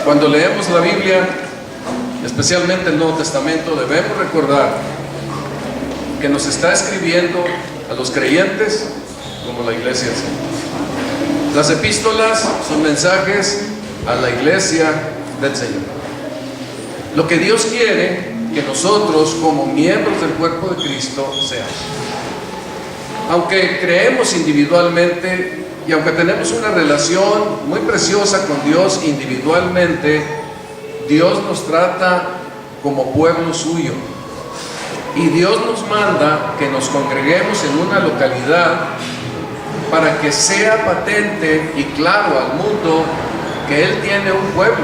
Cuando leemos la Biblia, especialmente el Nuevo Testamento, debemos recordar que nos está escribiendo a los creyentes como la iglesia del Señor. Las epístolas son mensajes a la iglesia del Señor. Lo que Dios quiere que nosotros, como miembros del cuerpo de Cristo, seamos. Aunque creemos individualmente y aunque tenemos una relación muy preciosa con Dios individualmente, Dios nos trata como pueblo suyo. Y Dios nos manda que nos congreguemos en una localidad para que sea patente y claro al mundo que Él tiene un pueblo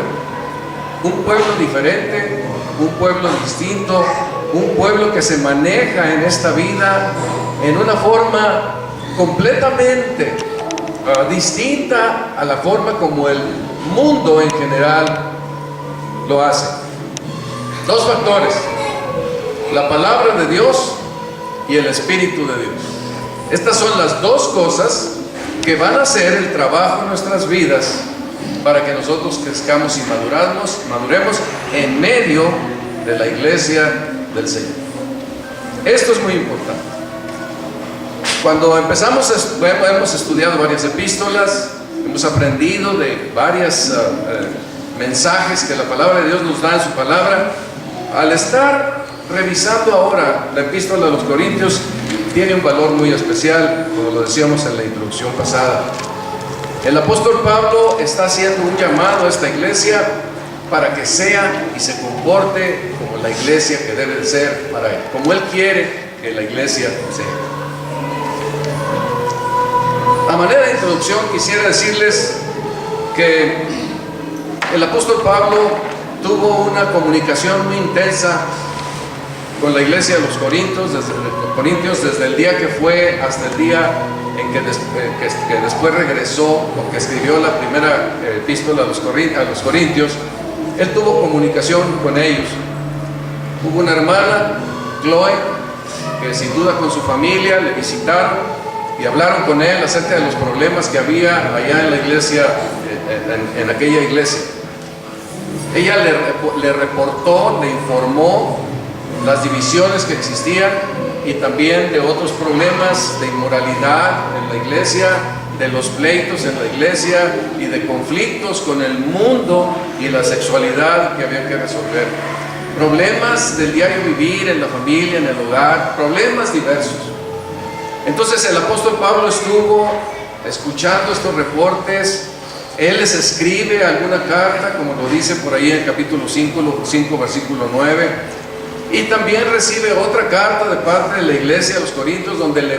diferente, un pueblo distinto, un pueblo que se maneja en esta vida en una forma completamente distinta a la forma como el mundo en general lo hace. Dos factores: la palabra de Dios y el Espíritu de Dios. Estas son las dos cosas que van a hacer el trabajo en nuestras vidas para que nosotros crezcamos y maduremos en medio de la iglesia del Señor. Esto es muy importante. Cuando empezamos, hemos estudiado varias epístolas, hemos aprendido de varios mensajes que la palabra de Dios nos da en su palabra. Al estar revisando ahora la epístola de los Corintios, tiene un valor muy especial, como lo decíamos en la introducción pasada. El apóstol Pablo está haciendo un llamado a esta iglesia para que sea y se comporte como la iglesia que debe de ser para él, como él quiere que la iglesia sea. A manera de introducción quisiera decirles que el apóstol Pablo tuvo una comunicación muy intensa con la iglesia de los Corintios desde el día que fue hasta el día en que después regresó, o que escribió la primera epístola a los Corintios. Él tuvo comunicación con ellos. Hubo una hermana, Chloe, que sin duda con su familia le visitaron y hablaron con él acerca de los problemas que había allá en la iglesia, en aquella iglesia. Ella le reportó, le informó las divisiones que existían y también de otros problemas de inmoralidad en la iglesia, de los pleitos en la iglesia y de conflictos con el mundo y la sexualidad que había que resolver. Problemas del diario vivir en la familia, en el hogar, problemas diversos. Entonces el apóstol Pablo estuvo escuchando estos reportes. Él les escribe alguna carta, como lo dice por ahí en el capítulo 5 versículo 9, y también recibe otra carta de parte de la iglesia de los Corintios, donde le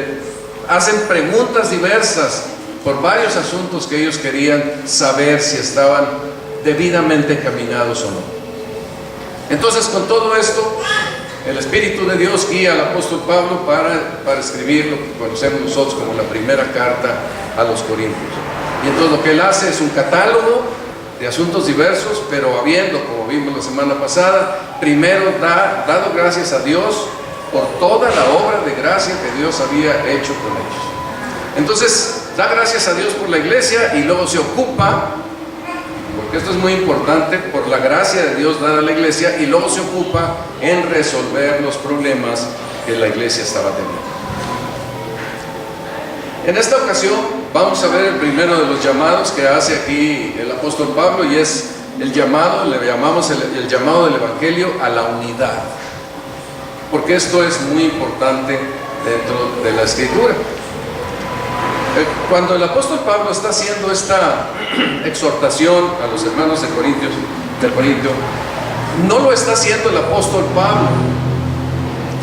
hacen preguntas diversas por varios asuntos que ellos querían saber si estaban debidamente encaminados o no. Entonces, con todo esto, el Espíritu de Dios guía al apóstol Pablo para escribir lo que conocemos nosotros como la primera carta a los Corintios. Y entonces lo que él hace es un catálogo de asuntos diversos, pero habiendo, como vimos la semana pasada, primero dado gracias a Dios por toda la obra de gracia que Dios había hecho con ellos. Entonces, da gracias a Dios por la iglesia y luego se ocupa, porque esto es muy importante, por la gracia de Dios dada a la iglesia, y luego se ocupa en resolver los problemas que la iglesia estaba teniendo. En esta ocasión vamos a ver el primero de los llamados que hace aquí el apóstol Pablo, y es el llamado, le llamamos el llamado del Evangelio a la unidad, porque esto es muy importante dentro de la Escritura. Cuando el apóstol Pablo está haciendo esta exhortación a los hermanos de Corinto, no lo está haciendo el apóstol Pablo,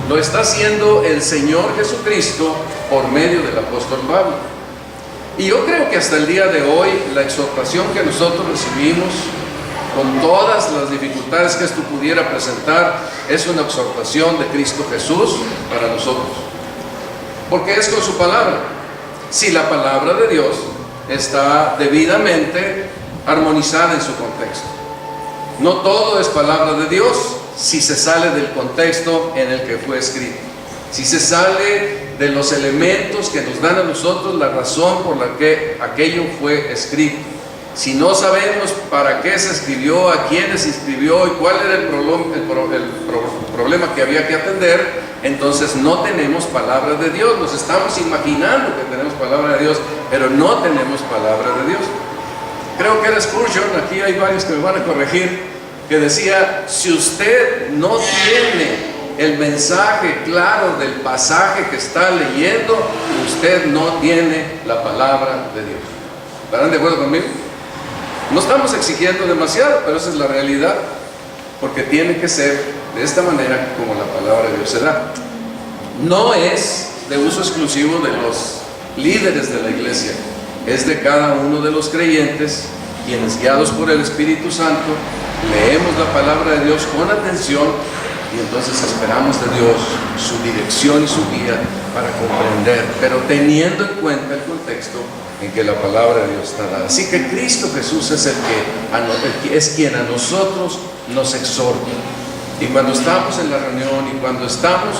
lo está haciendo el Señor Jesucristo por medio del apóstol Pablo. Y yo creo que hasta el día de hoy la exhortación que nosotros recibimos, con todas las dificultades que esto pudiera presentar, es una exhortación de Cristo Jesús para nosotros, porque es con su palabra. Si la palabra de Dios está debidamente armonizada en su contexto. No todo es palabra de Dios si se sale del contexto en el que fue escrito, si se sale de los elementos que nos dan a nosotros la razón por la que aquello fue escrito. Si no sabemos para qué se escribió, a quiénes se escribió y cuál era el problema que había que atender, entonces no tenemos palabra de Dios. Nos estamos imaginando que tenemos palabra de Dios, pero no tenemos palabra de Dios. Creo que era Spurgeon, aquí hay varios que me van a corregir, que decía: si usted no tiene el mensaje claro del pasaje que está leyendo, usted no tiene la palabra de Dios. ¿Estarán de acuerdo conmigo? No estamos exigiendo demasiado, pero esa es la realidad, porque tiene que ser de esta manera como la palabra de Dios se da. No es de uso exclusivo de los líderes de la iglesia, es de cada uno de los creyentes, quienes, guiados por el Espíritu Santo, leemos la palabra de Dios con atención y entonces esperamos de Dios su dirección y su guía para comprender, pero teniendo en cuenta el contexto en que la palabra de Dios está dada. Así que Cristo Jesús es es quien a nosotros nos exhorta. Y cuando estamos en la reunión y cuando estamos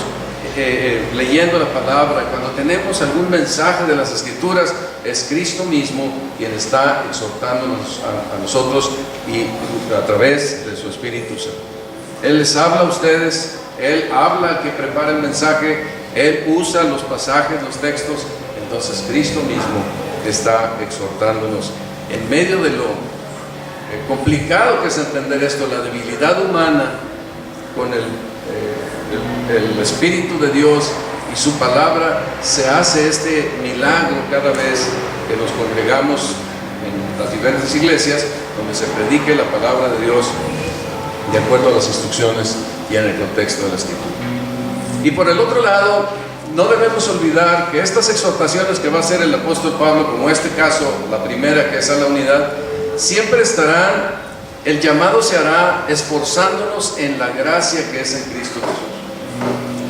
leyendo la palabra, cuando tenemos algún mensaje de las Escrituras, es Cristo mismo quien está exhortándonos a nosotros y a través de su Espíritu Santo. Él les habla a ustedes, Él habla al que prepara el mensaje, Él usa los pasajes, los textos. Entonces Cristo mismo está exhortándonos en medio de lo complicado que es entender esto, la debilidad humana, con el Espíritu de Dios y su palabra. Se hace este milagro cada vez que nos congregamos en las diversas iglesias donde se predique la palabra de Dios de acuerdo a las instrucciones y en el contexto de la Escritura. Y por el otro lado, no debemos olvidar que estas exhortaciones que va a hacer el apóstol Pablo, como este caso, la primera, que es a la unidad, siempre estarán, el llamado se hará esforzándonos en la gracia que es en Cristo Jesús.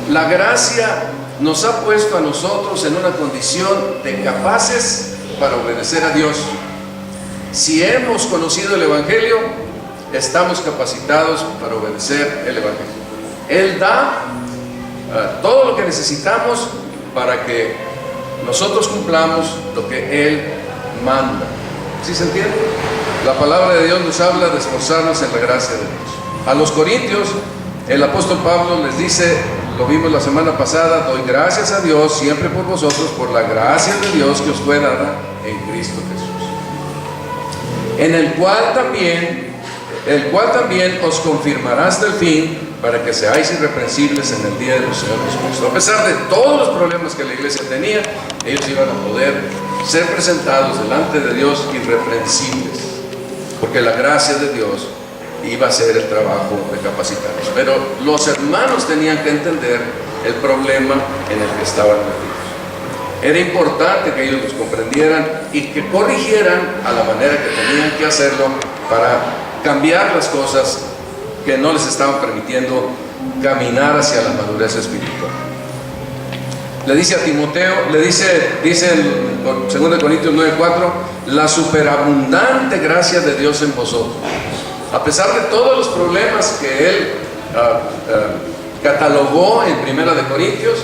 La gracia nos ha puesto a nosotros en una condición de capaces para obedecer a Dios. Si hemos conocido el Evangelio, estamos capacitados para obedecer el Evangelio. Él da todo lo que necesitamos para que nosotros cumplamos lo que Él manda. ¿Sí se entiende? La palabra de Dios nos habla de esforzarnos en la gracia de Dios. A los corintios, el apóstol Pablo les dice, lo vimos la semana pasada: doy gracias a Dios siempre por vosotros, por la gracia de Dios que os fue dada en Cristo Jesús, en el cual también os confirmará hasta el fin, para que seáis irreprensibles en el día de nuestro Señor Jesucristo. A pesar de todos los problemas que la iglesia tenía, ellos iban a poder ser presentados delante de Dios irreprensibles, porque la gracia de Dios iba a ser el trabajo de capacitarlos. Pero los hermanos tenían que entender el problema en el que estaban metidos. Era importante que ellos los comprendieran y que corrigieran a la manera que tenían que hacerlo para cambiar las cosas que no les estaban permitiendo caminar hacia la madurez espiritual. Le dice a Timoteo, dice en 2 Corintios 9:4, la superabundante gracia de Dios en vosotros. A pesar de todos los problemas que él catalogó en 1 Corintios,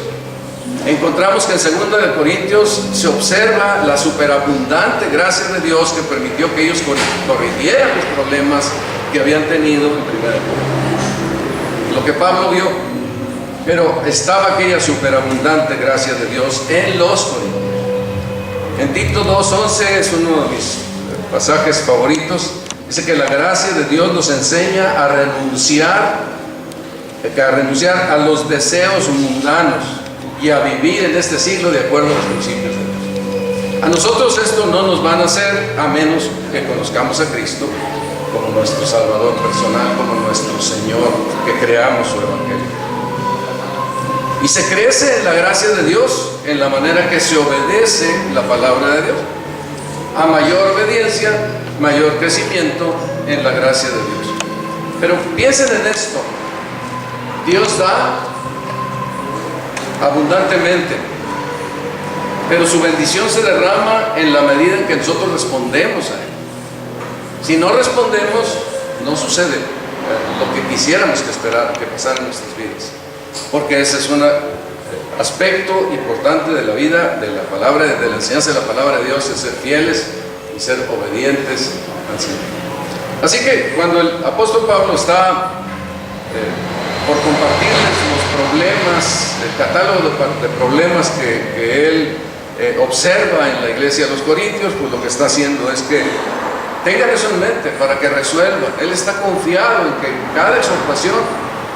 encontramos que en 2 Corintios se observa la superabundante gracia de Dios que permitió que ellos corrigieran los problemas que habían tenido en 1 Corintios. Lo que Pablo vio, pero estaba aquella superabundante gracia de Dios en los Corintios. En Tito 2:11 es uno de mis pasajes favoritos. Dice que la gracia de Dios nos enseña a renunciar a los deseos mundanos y a vivir en este siglo de acuerdo a los principios de Dios. A nosotros esto no nos van a hacer a menos que conozcamos a Cristo como nuestro Salvador personal, como nuestro Señor, que creamos su Evangelio. Y se crece en la gracia de Dios en la manera que se obedece la palabra de Dios. A mayor obediencia, mayor crecimiento en la gracia de Dios. Pero piensen en esto: Dios da abundantemente, pero su bendición se derrama en la medida en que nosotros respondemos a Él. Si no respondemos, no sucede lo que quisiéramos que pasara en nuestras vidas, porque ese es un aspecto importante de la vida, de la palabra, de la enseñanza de la palabra de Dios, es ser fieles y ser obedientes al Señor. Así que cuando el apóstol Pablo está por compartirles los problemas, el catálogo de problemas que él observa en la iglesia de los Corintios, pues lo que está haciendo es que tengan eso en mente para que resuelvan. Él está confiado en que cada exhortación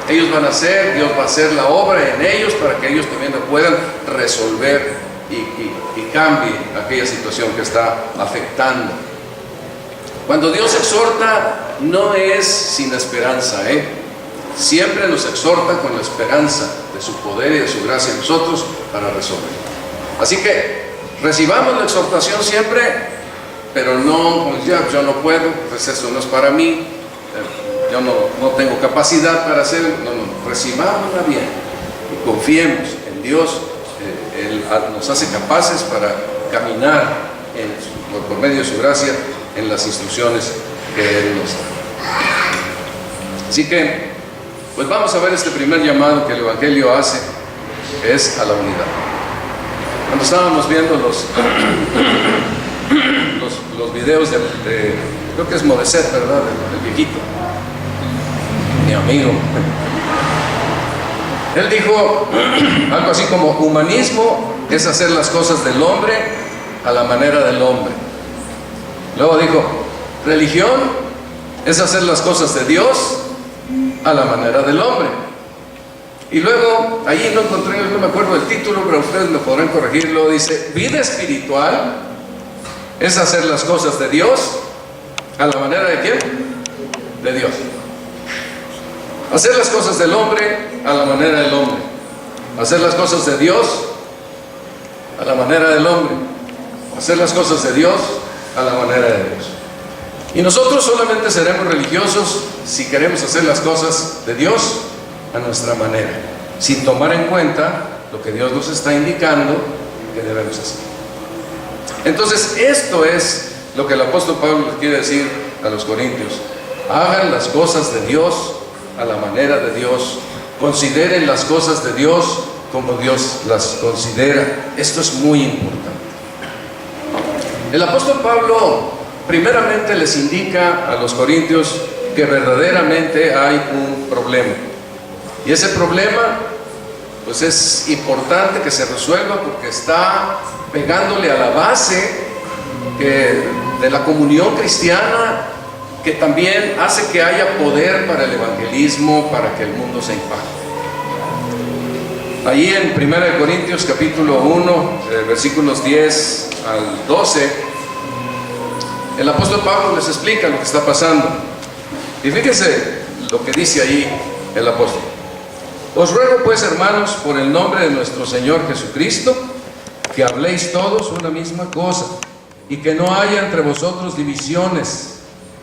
ellos van a hacer, Dios va a hacer la obra en ellos para que ellos también lo puedan resolver y cambie aquella situación que está afectando. Cuando Dios exhorta, no es sin esperanza, siempre nos exhorta con la esperanza de su poder y de su gracia en nosotros para resolver. Así que recibamos la exhortación siempre, pero no, pues ya, yo no puedo, pues eso no es para mí, yo no tengo capacidad para hacerlo. No, recibámosla bien y confiemos en Dios. Él nos hace capaces para caminar por medio de su gracia en las instrucciones que Él nos da. Así que, pues vamos a ver este primer llamado que el Evangelio hace, que es a la unidad. Cuando estábamos viendo los videos de creo que es Modeset, ¿verdad? El viejito, mi amigo. Él dijo algo así como: humanismo es hacer las cosas del hombre a la manera del hombre. Luego dijo: religión es hacer las cosas de Dios a la manera del hombre. Y luego, allí no encontré, no me acuerdo del título, pero ustedes me podrán corregirlo. Dice: vida espiritual es hacer las cosas de Dios a la manera de ¿quién? De Dios. Hacer las cosas del hombre a la manera del hombre. Hacer las cosas de Dios a la manera del hombre. Hacer las cosas de Dios a la manera de Dios. Y nosotros solamente seremos religiosos si queremos hacer las cosas de Dios a nuestra manera, sin tomar en cuenta lo que Dios nos está indicando que debemos hacer. Entonces, esto es lo que el apóstol Pablo les quiere decir a los corintios: hagan las cosas de Dios a la manera de Dios, consideren las cosas de Dios como Dios las considera. Esto es muy importante. El apóstol Pablo primeramente les indica a los corintios que verdaderamente hay un problema, y ese problema pues es importante que se resuelva porque está pegándole a la base de la comunión cristiana, que también hace que haya poder para el evangelismo, para que el mundo se impacte. Allí en 1 Corintios capítulo 1, versículos 10 al 12, el apóstol Pablo les explica lo que está pasando. Y fíjense lo que dice allí el apóstol: os ruego pues, hermanos, por el nombre de nuestro Señor Jesucristo, que habléis todos una misma cosa, y que no haya entre vosotros divisiones,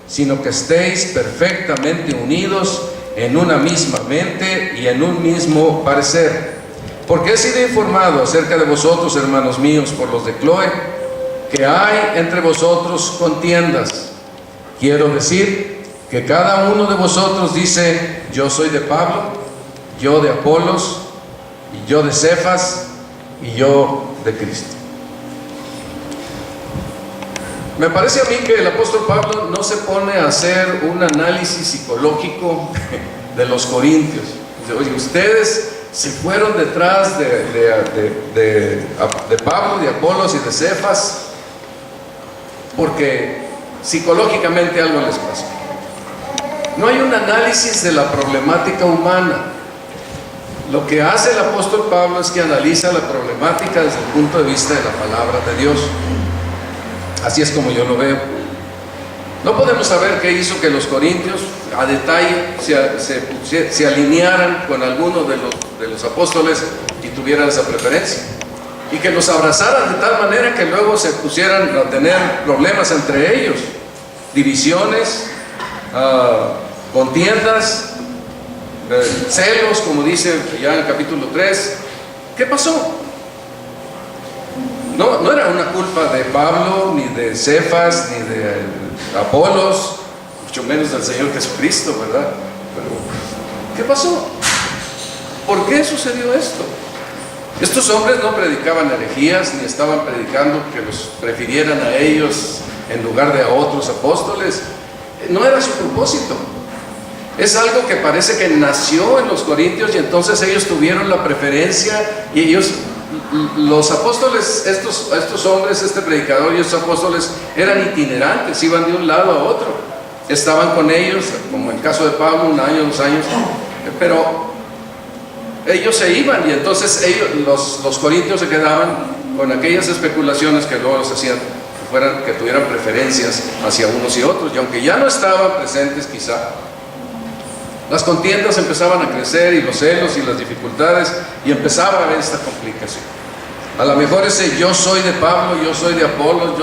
sino que estéis perfectamente unidos en una misma mente y en un mismo parecer. Porque he sido informado acerca de vosotros, hermanos míos, por los de Cloé, que hay entre vosotros contiendas. Quiero decir que cada uno de vosotros dice: yo soy de Pablo, yo de Apolos, y yo de Cefas, y yo de Cristo. Me parece a mí que el apóstol Pablo no se pone a hacer un análisis psicológico de los corintios. Dice: oye, ustedes se fueron detrás de Pablo, de Apolos y de Cefas porque psicológicamente algo les pasó. No hay un análisis de la problemática humana. Lo que hace el apóstol Pablo es que analiza la problemática desde el punto de vista de la palabra de Dios. Así es como yo lo veo. No podemos saber qué hizo que los corintios a detalle se alinearan con alguno de los apóstoles y tuvieran esa preferencia, y que los abrazaran de tal manera que luego se pusieran a tener problemas entre ellos, divisiones, contiendas, celos, como dice ya en el capítulo 3. ¿Qué pasó? No era una culpa de Pablo, ni de Cefas, ni de Apolos, mucho menos del Señor Jesucristo, ¿verdad? Pero, ¿qué pasó? ¿Por qué sucedió esto? Estos hombres no predicaban herejías, ni estaban predicando que los prefirieran a ellos en lugar de a otros apóstoles. No era su propósito. Es algo que parece que nació en los corintios y entonces ellos tuvieron la preferencia y ellos, los apóstoles, estos hombres, este predicador y estos apóstoles eran itinerantes, iban de un lado a otro, estaban con ellos, como en el caso de Pablo, 1 año, 2 años, pero ellos se iban y entonces los corintios se quedaban con aquellas especulaciones que luego los hacían que tuvieran preferencias hacia unos y otros, y aunque ya no estaban presentes quizá, las contiendas empezaban a crecer y los celos y las dificultades, y empezaba a haber esta complicación. A lo mejor ese yo soy de Pablo, yo soy de Apolo,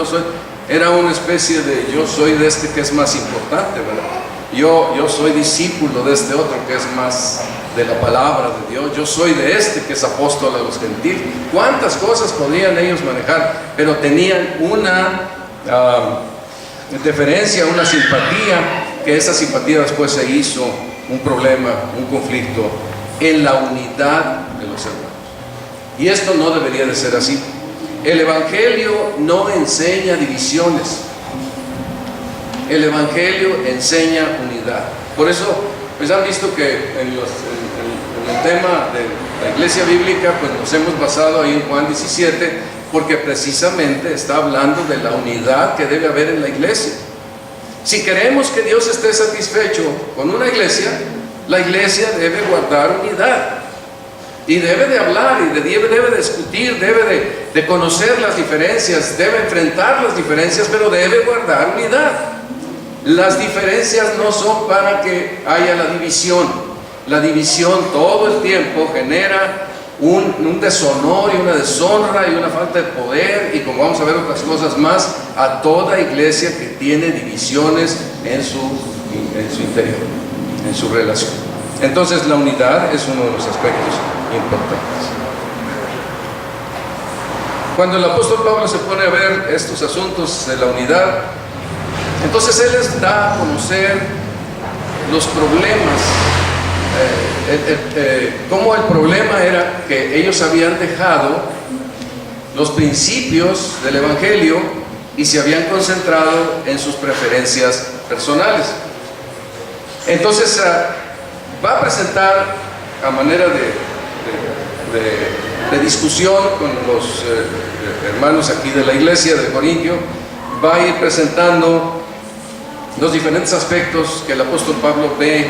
era una especie de yo soy de este que es más importante, ¿verdad? Yo soy discípulo de este otro que es más de la palabra de Dios, yo soy de este que es apóstol a los gentiles. Cuántas cosas podían ellos manejar, pero tenían una deferencia, una simpatía, que esa simpatía después se hizo un problema, un conflicto en la unidad de los hermanos. Y esto no debería de ser así. El Evangelio no enseña divisiones. El Evangelio enseña unidad. Por eso, pues han visto que en el tema de la iglesia bíblica, pues nos hemos basado ahí en Juan 17, porque precisamente está hablando de la unidad que debe haber en la iglesia. Si queremos que Dios esté satisfecho con una iglesia, la iglesia debe guardar unidad. Y debe de hablar, y debe de discutir, debe de conocer las diferencias, debe enfrentar las diferencias, pero debe guardar unidad. Las diferencias no son para que haya la división. La división todo el tiempo genera un deshonor y una deshonra y una falta de poder, y como vamos a ver otras cosas más, a toda iglesia que tiene divisiones en su interior, en su relación. Entonces la unidad es uno de los aspectos importantes. Cuando el apóstol Pablo se pone a ver estos asuntos de la unidad, entonces él les da a conocer los problemas, cómo el problema era que ellos habían dejado los principios del Evangelio y se habían concentrado en sus preferencias personales. Entonces va a presentar a manera de discusión con los hermanos aquí de la iglesia de Corintio, va a ir presentando los diferentes aspectos que el apóstol Pablo ve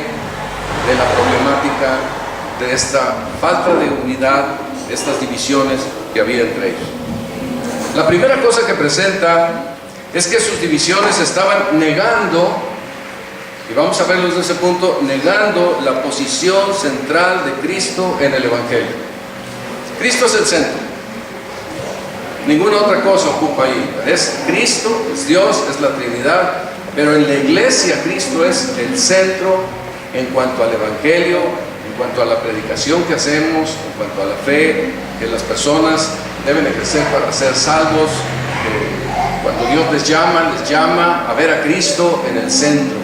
de la problemática de esta falta de unidad, de estas divisiones que había entre ellos. La primera cosa que presenta es que sus divisiones estaban negando, y vamos a verlo desde ese punto, negando la posición central de Cristo en el Evangelio. Cristo es el centro, ninguna otra cosa ocupa ahí. Es Cristo, es Dios, es la Trinidad, pero en la iglesia Cristo es el centro en cuanto al Evangelio, en cuanto a la predicación que hacemos, en cuanto a la fe que las personas deben ejercer para ser salvos. Cuando Dios les llama a ver a Cristo en el centro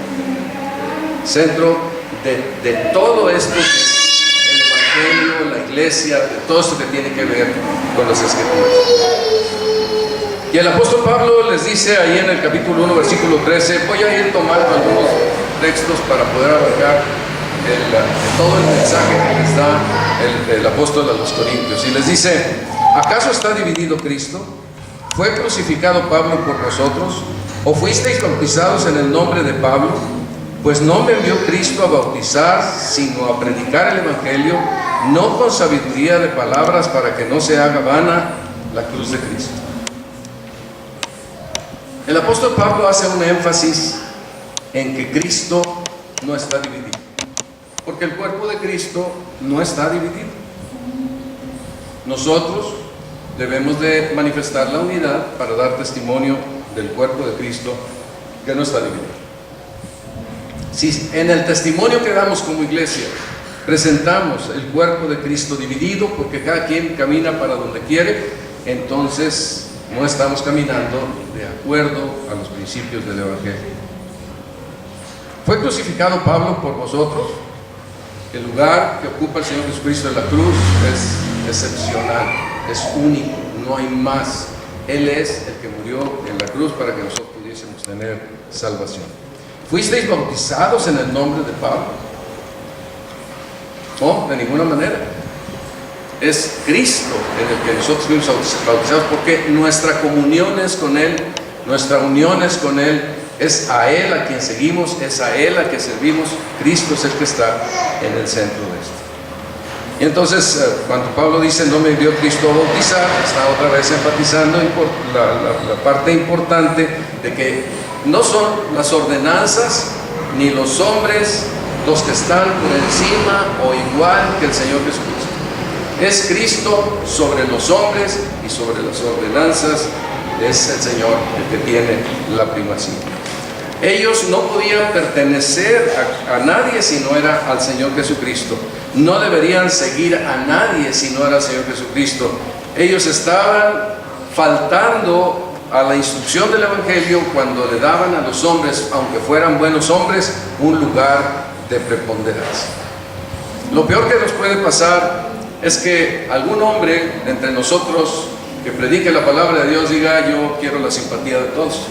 de todo esto que es el Evangelio, la iglesia, de todo esto que tiene que ver con las Escrituras. Y el apóstol Pablo les dice ahí en el capítulo 1, versículo 13, voy a ir tomando algunos textos para poder abarcar todo el mensaje que les da el apóstol a los corintios. Y les dice, ¿acaso está dividido Cristo? ¿Fue crucificado Pablo por vosotros? ¿O fuisteis bautizados en el nombre de Pablo? Pues no me envió Cristo a bautizar, sino a predicar el Evangelio, no con sabiduría de palabras, para que no se haga vana la cruz de Cristo. El apóstol Pablo hace un énfasis en que Cristo no está dividido, porque el cuerpo de Cristo no está dividido. Nosotros debemos de manifestar la unidad para dar testimonio del cuerpo de Cristo que no está dividido. Si en el testimonio que damos como iglesia presentamos el cuerpo de Cristo dividido, porque cada quien camina para donde quiere, entonces no estamos caminando de acuerdo a los principios del Evangelio. ¿Fue crucificado Pablo por vosotros? El lugar que ocupa el Señor Jesucristo en la cruz es excepcional, es único, no hay más. Él es el que murió en la cruz para que nosotros pudiésemos tener salvación. ¿Fuisteis bautizados en el nombre de Pablo? No, de ninguna manera. Es Cristo en el que nosotros fuimos bautizados, porque nuestra comunión es con Él, nuestra unión es con Él, es a Él a quien seguimos, es a Él a quien servimos. Cristo es el que está en el centro de esto. Y entonces, cuando Pablo dice no me dio Cristo a bautizar, está otra vez enfatizando la parte importante de que no son las ordenanzas ni los hombres los que están por encima o igual que el Señor Jesucristo. Es Cristo sobre los hombres y sobre las ordenanzas. Es el Señor el que tiene la primacía. Ellos no podían pertenecer a nadie si no era al Señor Jesucristo. No deberían seguir a nadie si no era el Señor Jesucristo. Ellos estaban faltando a la instrucción del Evangelio cuando le daban a los hombres, aunque fueran buenos hombres, un lugar de preponderancia. Lo peor que nos puede pasar es que algún hombre entre nosotros que predique la palabra de Dios diga yo quiero la simpatía de todos.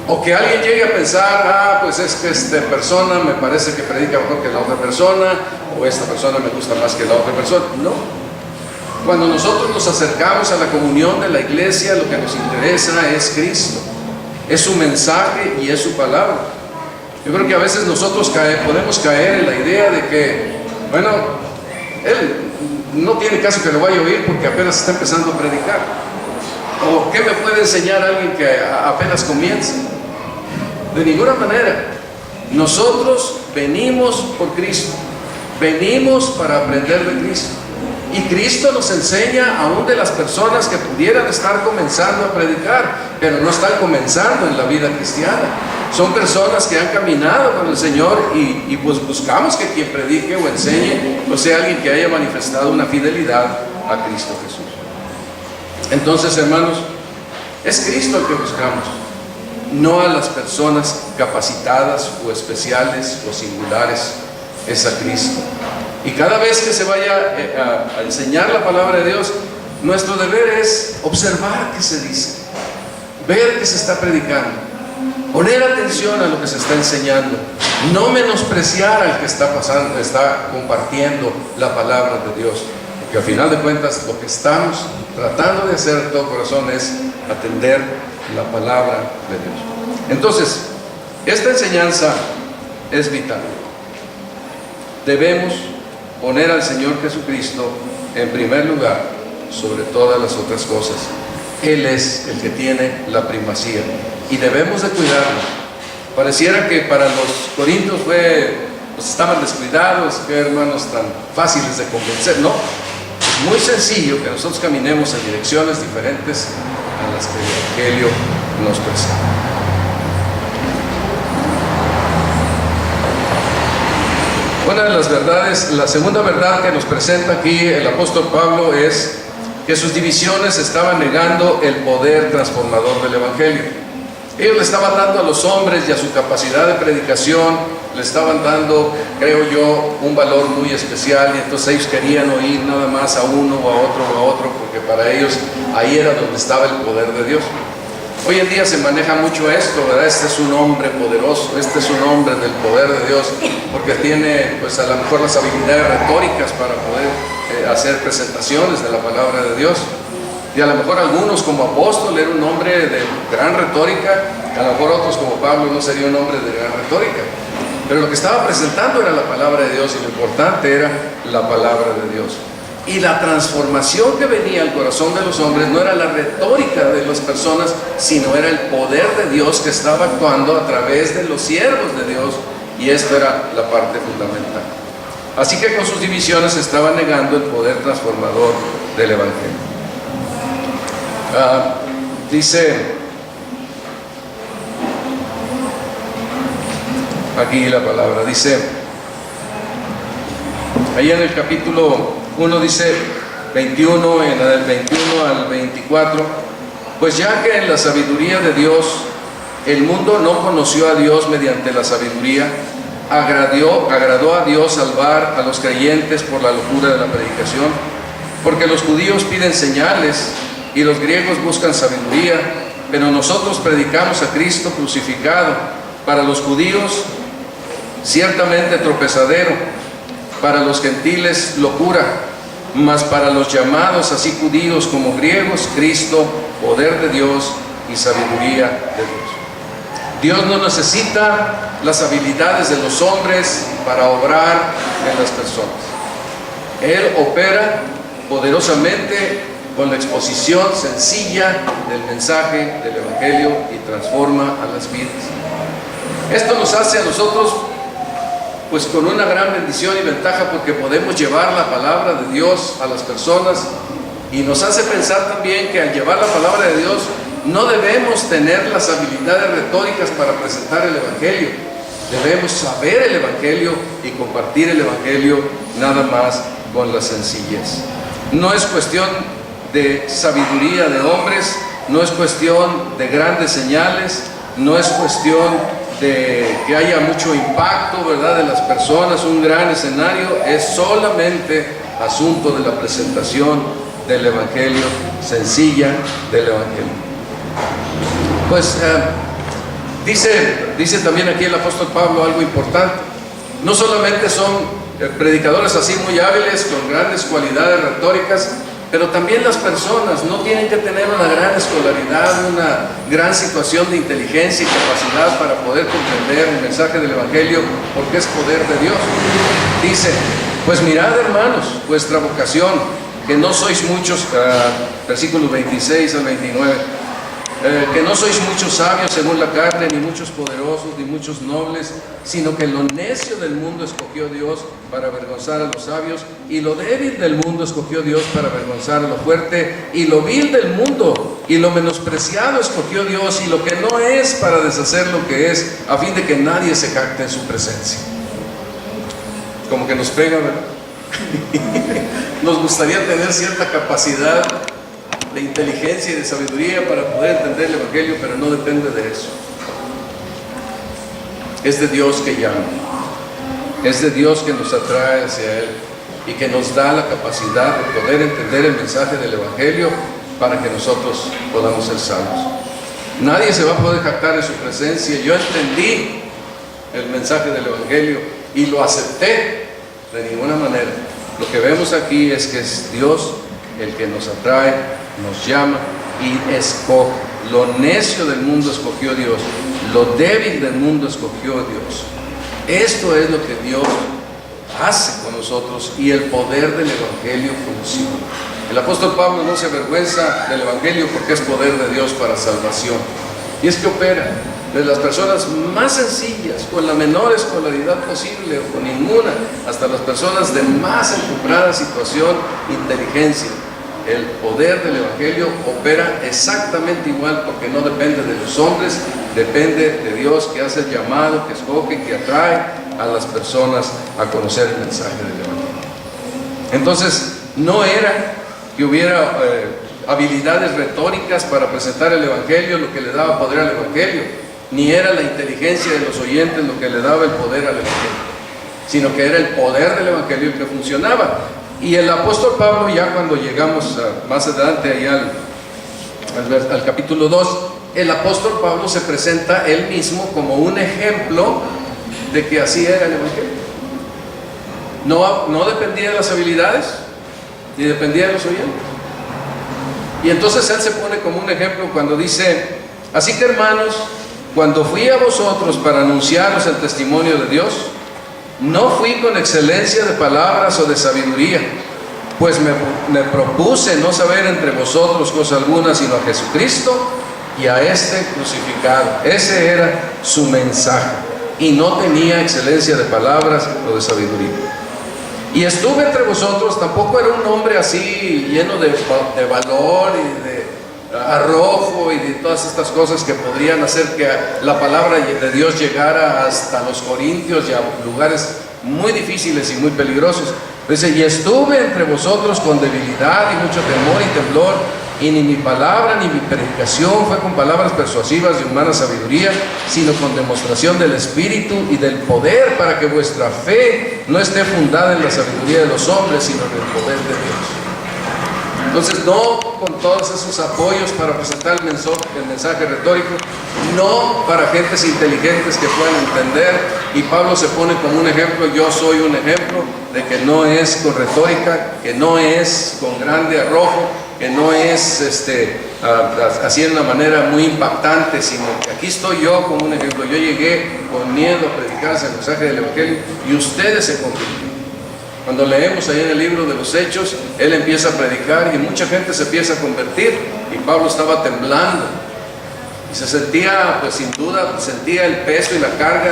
O que alguien llegue a pensar, pues es que esta persona me parece que predica mejor que la otra persona, o esta persona me gusta más que la otra persona. No. Cuando nosotros nos acercamos a la comunión de la iglesia, lo que nos interesa es Cristo, es su mensaje y es su palabra. Yo creo que a veces nosotros podemos caer en la idea de que, bueno, él no tiene caso que lo vaya a oír porque apenas está empezando a predicar. ¿O qué me puede enseñar alguien que apenas comienza? De ninguna manera. Nosotros venimos por Cristo, venimos para aprender de Cristo. Y Cristo nos enseña aún de las personas que pudieran estar comenzando a predicar, pero no están comenzando en la vida cristiana. Son personas que han caminado con el Señor y pues buscamos que quien predique o enseñe pues sea alguien que haya manifestado una fidelidad a Cristo Jesús. Entonces, hermanos, es Cristo el que buscamos, no a las personas capacitadas o especiales o singulares, es a Cristo. Y cada vez que se vaya a enseñar la palabra de Dios, nuestro deber es observar qué se dice, ver qué se está predicando, poner atención a lo que se está enseñando, no menospreciar al que está compartiendo la palabra de Dios, porque al final de cuentas lo que estamos tratando de hacer de todo corazón es atender la palabra de Dios. Entonces, esta enseñanza es vital. Debemos poner al Señor Jesucristo en primer lugar sobre todas las otras cosas. Él es el que tiene la primacía y debemos de cuidarlo. Pareciera que para los corintios pues estaban descuidados, que hermanos tan fáciles de convencer. No, es muy sencillo que nosotros caminemos en direcciones diferentes a las que el Evangelio nos presenta. Una de las verdades, la segunda verdad que nos presenta aquí el apóstol Pablo es que sus divisiones estaban negando el poder transformador del Evangelio. Ellos le estaban dando a los hombres y a su capacidad de predicación, le estaban dando, creo yo, un valor muy especial, y entonces ellos querían oír nada más a uno o a otro, porque para ellos ahí era donde estaba el poder de Dios. Hoy en día se maneja mucho esto, ¿verdad? Este es un hombre poderoso, este es un hombre del poder de Dios, porque tiene pues a lo mejor las habilidades retóricas para poder hacer presentaciones de la palabra de Dios. Y a lo mejor algunos como apóstol era un hombre de gran retórica, a lo mejor otros como Pablo no sería un hombre de gran retórica. Pero lo que estaba presentando era la palabra de Dios y lo importante era la palabra de Dios. Y la transformación que venía al corazón de los hombres no era la retórica de las personas, sino era el poder de Dios que estaba actuando a través de los siervos de Dios, y esto era la parte fundamental. Así que con sus divisiones estaban negando el poder transformador del Evangelio. Dice aquí la palabra, dice ahí en el capítulo 1 dice 21, en el 21 al 24, pues ya que en la sabiduría de Dios el mundo no conoció a Dios mediante la sabiduría, agradó a Dios salvar a los creyentes por la locura de la predicación, porque los judíos piden señales y los griegos buscan sabiduría, pero nosotros predicamos a Cristo crucificado, para los judíos ciertamente tropezadero, para los gentiles locura, mas para los llamados, así judíos como griegos, Cristo, poder de Dios y sabiduría de Dios. Dios no necesita las habilidades de los hombres para obrar en las personas. Él opera poderosamente con la exposición sencilla del mensaje del Evangelio y transforma a las vidas. Esto nos hace a nosotros pues con una gran bendición y ventaja, porque podemos llevar la palabra de Dios a las personas, y nos hace pensar también que al llevar la palabra de Dios no debemos tener las habilidades retóricas para presentar el Evangelio. Debemos saber el Evangelio y compartir el Evangelio nada más con la sencillez. No es cuestión de sabiduría de hombres, no es cuestión de grandes señales, no es cuestión de que haya mucho impacto, ¿verdad?, de las personas, un gran escenario. Es solamente asunto de la presentación del Evangelio, sencilla del Evangelio. Pues dice también aquí el apóstol Pablo algo importante. No solamente son predicadores así muy hábiles, con grandes cualidades retóricas, pero también las personas no tienen que tener una gran escolaridad, una gran situación de inteligencia y capacidad para poder comprender el mensaje del Evangelio, porque es poder de Dios. Dice, pues mirad, hermanos, vuestra vocación, que no sois muchos, versículos 26 al 29, que no sois muchos sabios según la carne, ni muchos poderosos, ni muchos nobles, sino que lo necio del mundo escogió Dios para avergonzar a los sabios, y lo débil del mundo escogió Dios para avergonzar a lo fuerte, y lo vil del mundo y lo menospreciado escogió Dios, y lo que no es, para deshacer lo que es, a fin de que nadie se jacte en su presencia. Como que nos pega, ¿verdad? Nos gustaría tener cierta capacidad de inteligencia y de sabiduría para poder entender el Evangelio, pero no depende de eso. Es de Dios que llama, es de Dios que nos atrae hacia Él y que nos da la capacidad de poder entender el mensaje del Evangelio para que nosotros podamos ser salvos. Nadie se va a poder jactar en su presencia. Yo entendí el mensaje del Evangelio y lo acepté, de ninguna manera. Lo que vemos aquí es que es Dios el que nos atrae, nos llama y escoge. Lo necio del mundo escogió Dios, lo débil del mundo escogió Dios. Esto es lo que Dios hace con nosotros, y el poder del Evangelio funciona. El apóstol Pablo no se avergüenza del Evangelio porque es poder de Dios para salvación, y es que opera de las personas más sencillas, con la menor escolaridad posible o con ninguna, hasta las personas de más encumbrada situación, inteligencia. El poder del Evangelio opera exactamente igual, porque no depende de los hombres, depende de Dios, que hace el llamado, que escoge, que atrae a las personas a conocer el mensaje del Evangelio. Entonces, no era que hubiera habilidades retóricas para presentar el Evangelio lo que le daba poder al Evangelio, ni era la inteligencia de los oyentes lo que le daba el poder al Evangelio, sino que era el poder del Evangelio el que funcionaba. Y el apóstol Pablo, ya cuando llegamos más adelante allá al capítulo 2, el apóstol Pablo se presenta él mismo como un ejemplo de que así era el Evangelio. No dependía de las habilidades, ni dependía de los oyentes. Y entonces él se pone como un ejemplo cuando dice: así que, hermanos, cuando fui a vosotros para anunciaros el testimonio de Dios, no fui con excelencia de palabras o de sabiduría, pues me propuse no saber entre vosotros cosa alguna, sino a Jesucristo y a este crucificado. Ese era su mensaje, y no tenía excelencia de palabras o de sabiduría. Y estuve entre vosotros, tampoco era un hombre así lleno de valor y de arrojo y de todas estas cosas que podrían hacer que la palabra de Dios llegara hasta los corintios y a lugares muy difíciles y muy peligrosos. Dice: y estuve entre vosotros con debilidad y mucho temor y temblor, y ni mi palabra ni mi predicación fue con palabras persuasivas de humana sabiduría, sino con demostración del Espíritu y del poder, para que vuestra fe no esté fundada en la sabiduría de los hombres, sino en el poder de Dios. Entonces, no con todos esos apoyos para presentar el mensaje retórico, no para gentes inteligentes que puedan entender. Y Pablo se pone como un ejemplo, yo soy un ejemplo de que no es con retórica, que no es con grande arrojo, que no es así de una manera muy impactante, sino que aquí estoy yo como un ejemplo. Yo llegué con miedo a predicar el mensaje del Evangelio y ustedes se convirtieron. Cuando leemos ahí en el libro de los Hechos, él empieza a predicar y mucha gente se empieza a convertir, y Pablo estaba temblando y se sentía, pues sin duda, sentía el peso y la carga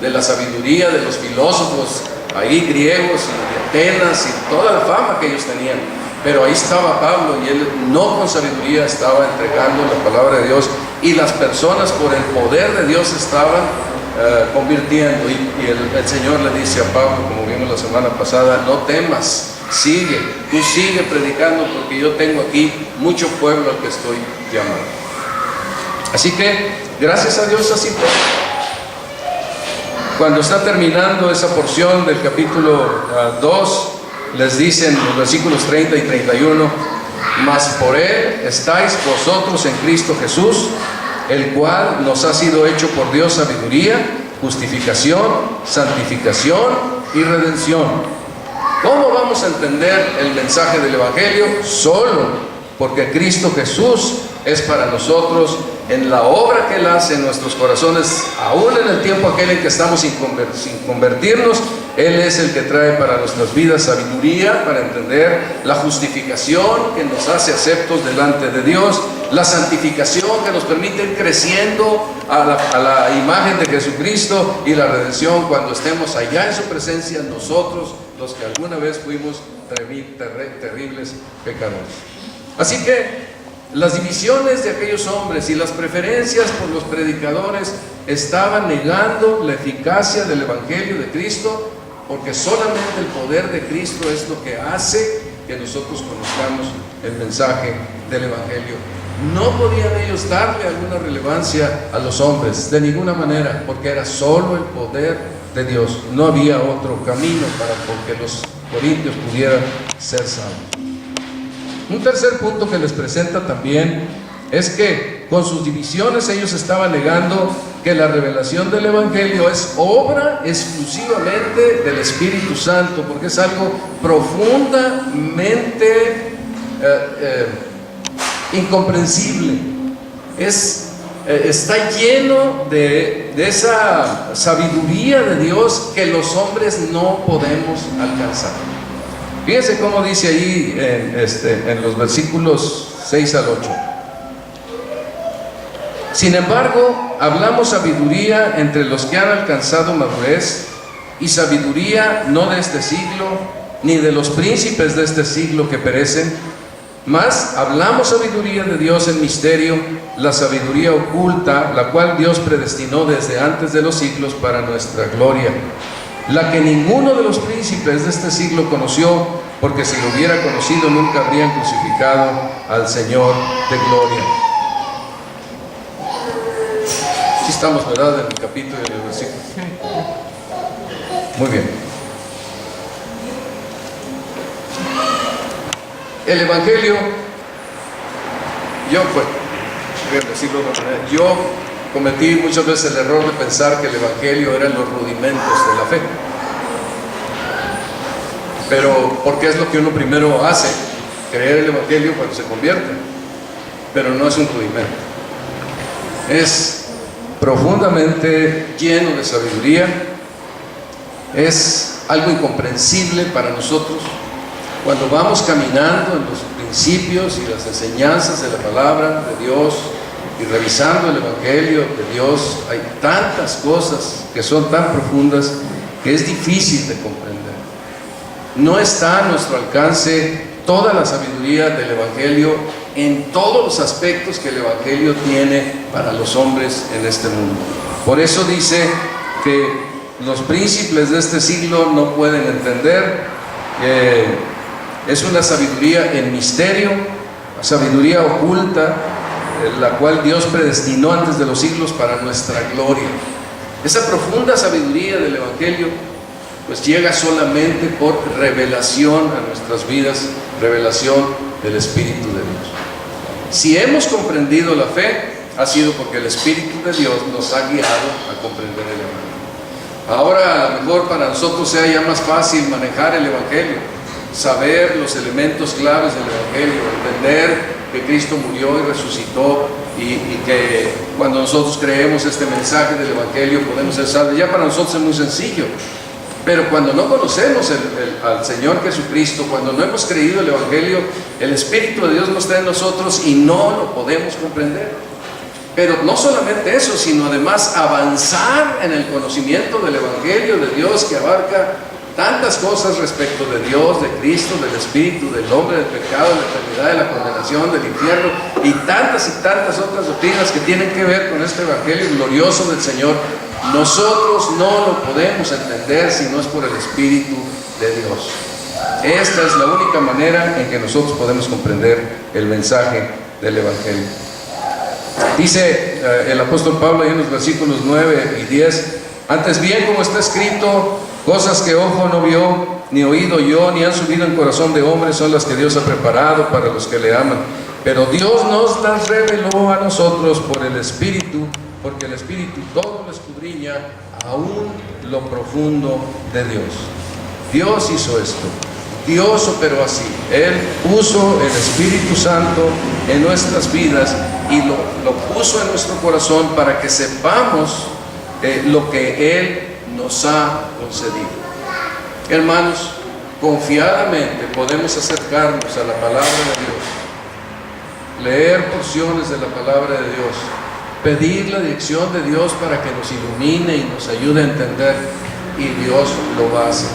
de la sabiduría de los filósofos ahí griegos y de Atenas y toda la fama que ellos tenían. Pero ahí estaba Pablo y él no con sabiduría estaba entregando la palabra de Dios, y las personas por el poder de Dios estaban convirtiendo, y el Señor le dice a Pablo, como vimos la semana pasada, no temas, sigue, tú sigue predicando, porque yo tengo aquí mucho pueblo al que estoy llamando. Así que gracias a Dios así fue. Cuando está terminando esa porción del capítulo 2, les dicen los versículos 30 y 31, mas por él estáis vosotros en Cristo Jesús, el cual nos ha sido hecho por Dios sabiduría, justificación, santificación y redención. ¿Cómo vamos a entender el mensaje del Evangelio? Solo porque Cristo Jesús es para nosotros, en la obra que Él hace en nuestros corazones, aún en el tiempo aquel en que estamos sin convertirnos. Él es el que trae para nuestras vidas sabiduría para entender la justificación que nos hace aceptos delante de Dios, la santificación que nos permite ir creciendo a la imagen de Jesucristo, y la redención cuando estemos allá en su presencia, nosotros los que alguna vez fuimos terribles pecadores. Así que las divisiones de aquellos hombres y las preferencias por los predicadores estaban negando la eficacia del Evangelio de Cristo, porque solamente el poder de Cristo es lo que hace que nosotros conozcamos el mensaje del Evangelio. No podían ellos darle alguna relevancia a los hombres, de ninguna manera, porque era solo el poder de Dios. No había otro camino para que los corintios pudieran ser salvos. Un tercer punto que les presenta también es que con sus divisiones ellos estaban negando que la revelación del Evangelio es obra exclusivamente del Espíritu Santo, porque es algo profundamente incomprensible. Está lleno de esa sabiduría de Dios que los hombres no podemos alcanzar. Fíjense cómo dice ahí en los versículos 6 al 8. Sin embargo, hablamos sabiduría entre los que han alcanzado madurez, y sabiduría no de este siglo, ni de los príncipes de este siglo que perecen, mas hablamos sabiduría de Dios en misterio, la sabiduría oculta, la cual Dios predestinó desde antes de los siglos para nuestra gloria, la que ninguno de los príncipes de este siglo conoció, porque si lo hubiera conocido nunca habrían crucificado al Señor de gloria. Sí estamos, ¿verdad?, en el capítulo y en el versículo. Muy bien. El Evangelio, yo cometí muchas veces el error de pensar que el Evangelio eran los rudimentos de la fe. Pero porque es lo que uno primero hace, creer el Evangelio cuando se convierte. Pero no es un rudimento. Es profundamente lleno de sabiduría. Es algo incomprensible para nosotros. Cuando vamos caminando en los principios y las enseñanzas de la palabra de Dios y revisando el Evangelio de Dios, hay tantas cosas que son tan profundas que es difícil de comprender. No está a nuestro alcance toda la sabiduría del Evangelio en todos los aspectos que el Evangelio tiene para los hombres en este mundo. Por eso dice que los príncipes de este siglo no pueden entender. Es una sabiduría en misterio, sabiduría oculta, la cual Dios predestinó antes de los siglos para nuestra gloria. Esa profunda sabiduría del Evangelio pues llega solamente por revelación a nuestras vidas, revelación del Espíritu de Dios. Si hemos comprendido la fe, ha sido porque el Espíritu de Dios nos ha guiado a comprender el Evangelio. Ahora a lo mejor para nosotros sea ya más fácil manejar el Evangelio, saber los elementos claves del Evangelio, entender que Cristo murió y resucitó, y que cuando nosotros creemos este mensaje del Evangelio podemos ser salvos. Ya para nosotros es muy sencillo. Pero cuando no conocemos al Señor Jesucristo, cuando no hemos creído el Evangelio, el Espíritu de Dios no está en nosotros y no lo podemos comprender. Pero no solamente eso, sino además avanzar en el conocimiento del Evangelio de Dios, que abarca tantas cosas respecto de Dios, de Cristo, del Espíritu, del hombre, del pecado, de la eternidad, de la condenación, del infierno, y tantas otras doctrinas que tienen que ver con este Evangelio glorioso del Señor. Nosotros no lo podemos entender si no es por el Espíritu de Dios. Esta es la única manera en que nosotros podemos comprender el mensaje del Evangelio. Dice el apóstol Pablo ahí en los versículos 9 y 10: antes bien, como está escrito, cosas que ojo no vio, ni oído yo, ni han subido en corazón de hombre, son las que Dios ha preparado para los que le aman. Pero Dios nos las reveló a nosotros por el Espíritu, porque el Espíritu todo lo escudriña, aún lo profundo de Dios. Dios hizo esto, Dios operó así. Él puso el Espíritu Santo en nuestras vidas y lo puso en nuestro corazón para que sepamos lo que Él nos ha concedido. Hermanos, confiadamente podemos acercarnos a la palabra de Dios, leer porciones de la palabra de Dios, pedir la dirección de Dios para que nos ilumine y nos ayude a entender, y Dios lo va a hacer.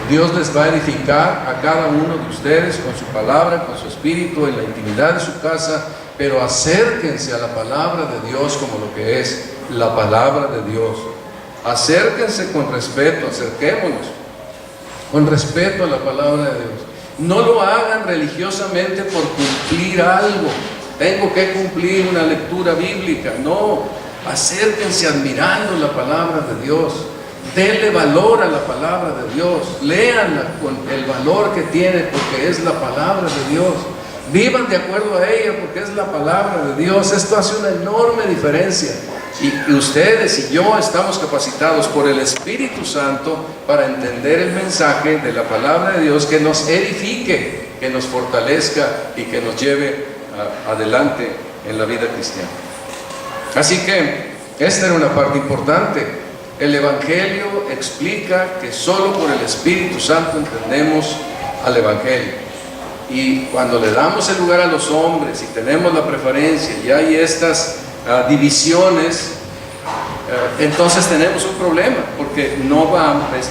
Dios les va a edificar a cada uno de ustedes con su palabra, con su espíritu, en la intimidad de su casa, pero acérquense a la palabra de Dios como lo que es la palabra de Dios. Acérquense con respeto, acerquémonos con respeto a la palabra de Dios. No lo hagan religiosamente por cumplir algo. Tengo que cumplir una lectura bíblica. No, acérquense admirando la palabra de Dios. Denle valor a la palabra de Dios. Léanla con el valor que tiene, porque es la palabra de Dios. Vivan de acuerdo a ella, porque es la palabra de Dios. Esto hace una enorme diferencia. Y ustedes y yo estamos capacitados por el Espíritu Santo para entender el mensaje de la palabra de Dios, que nos edifique, que nos fortalezca y que nos lleve adelante en la vida cristiana. Así que esta era una parte importante. El Evangelio explica que solo por el Espíritu Santo entendemos al Evangelio. Y cuando le damos el lugar a los hombres y tenemos la preferencia y hay estas divisiones, entonces tenemos un problema, porque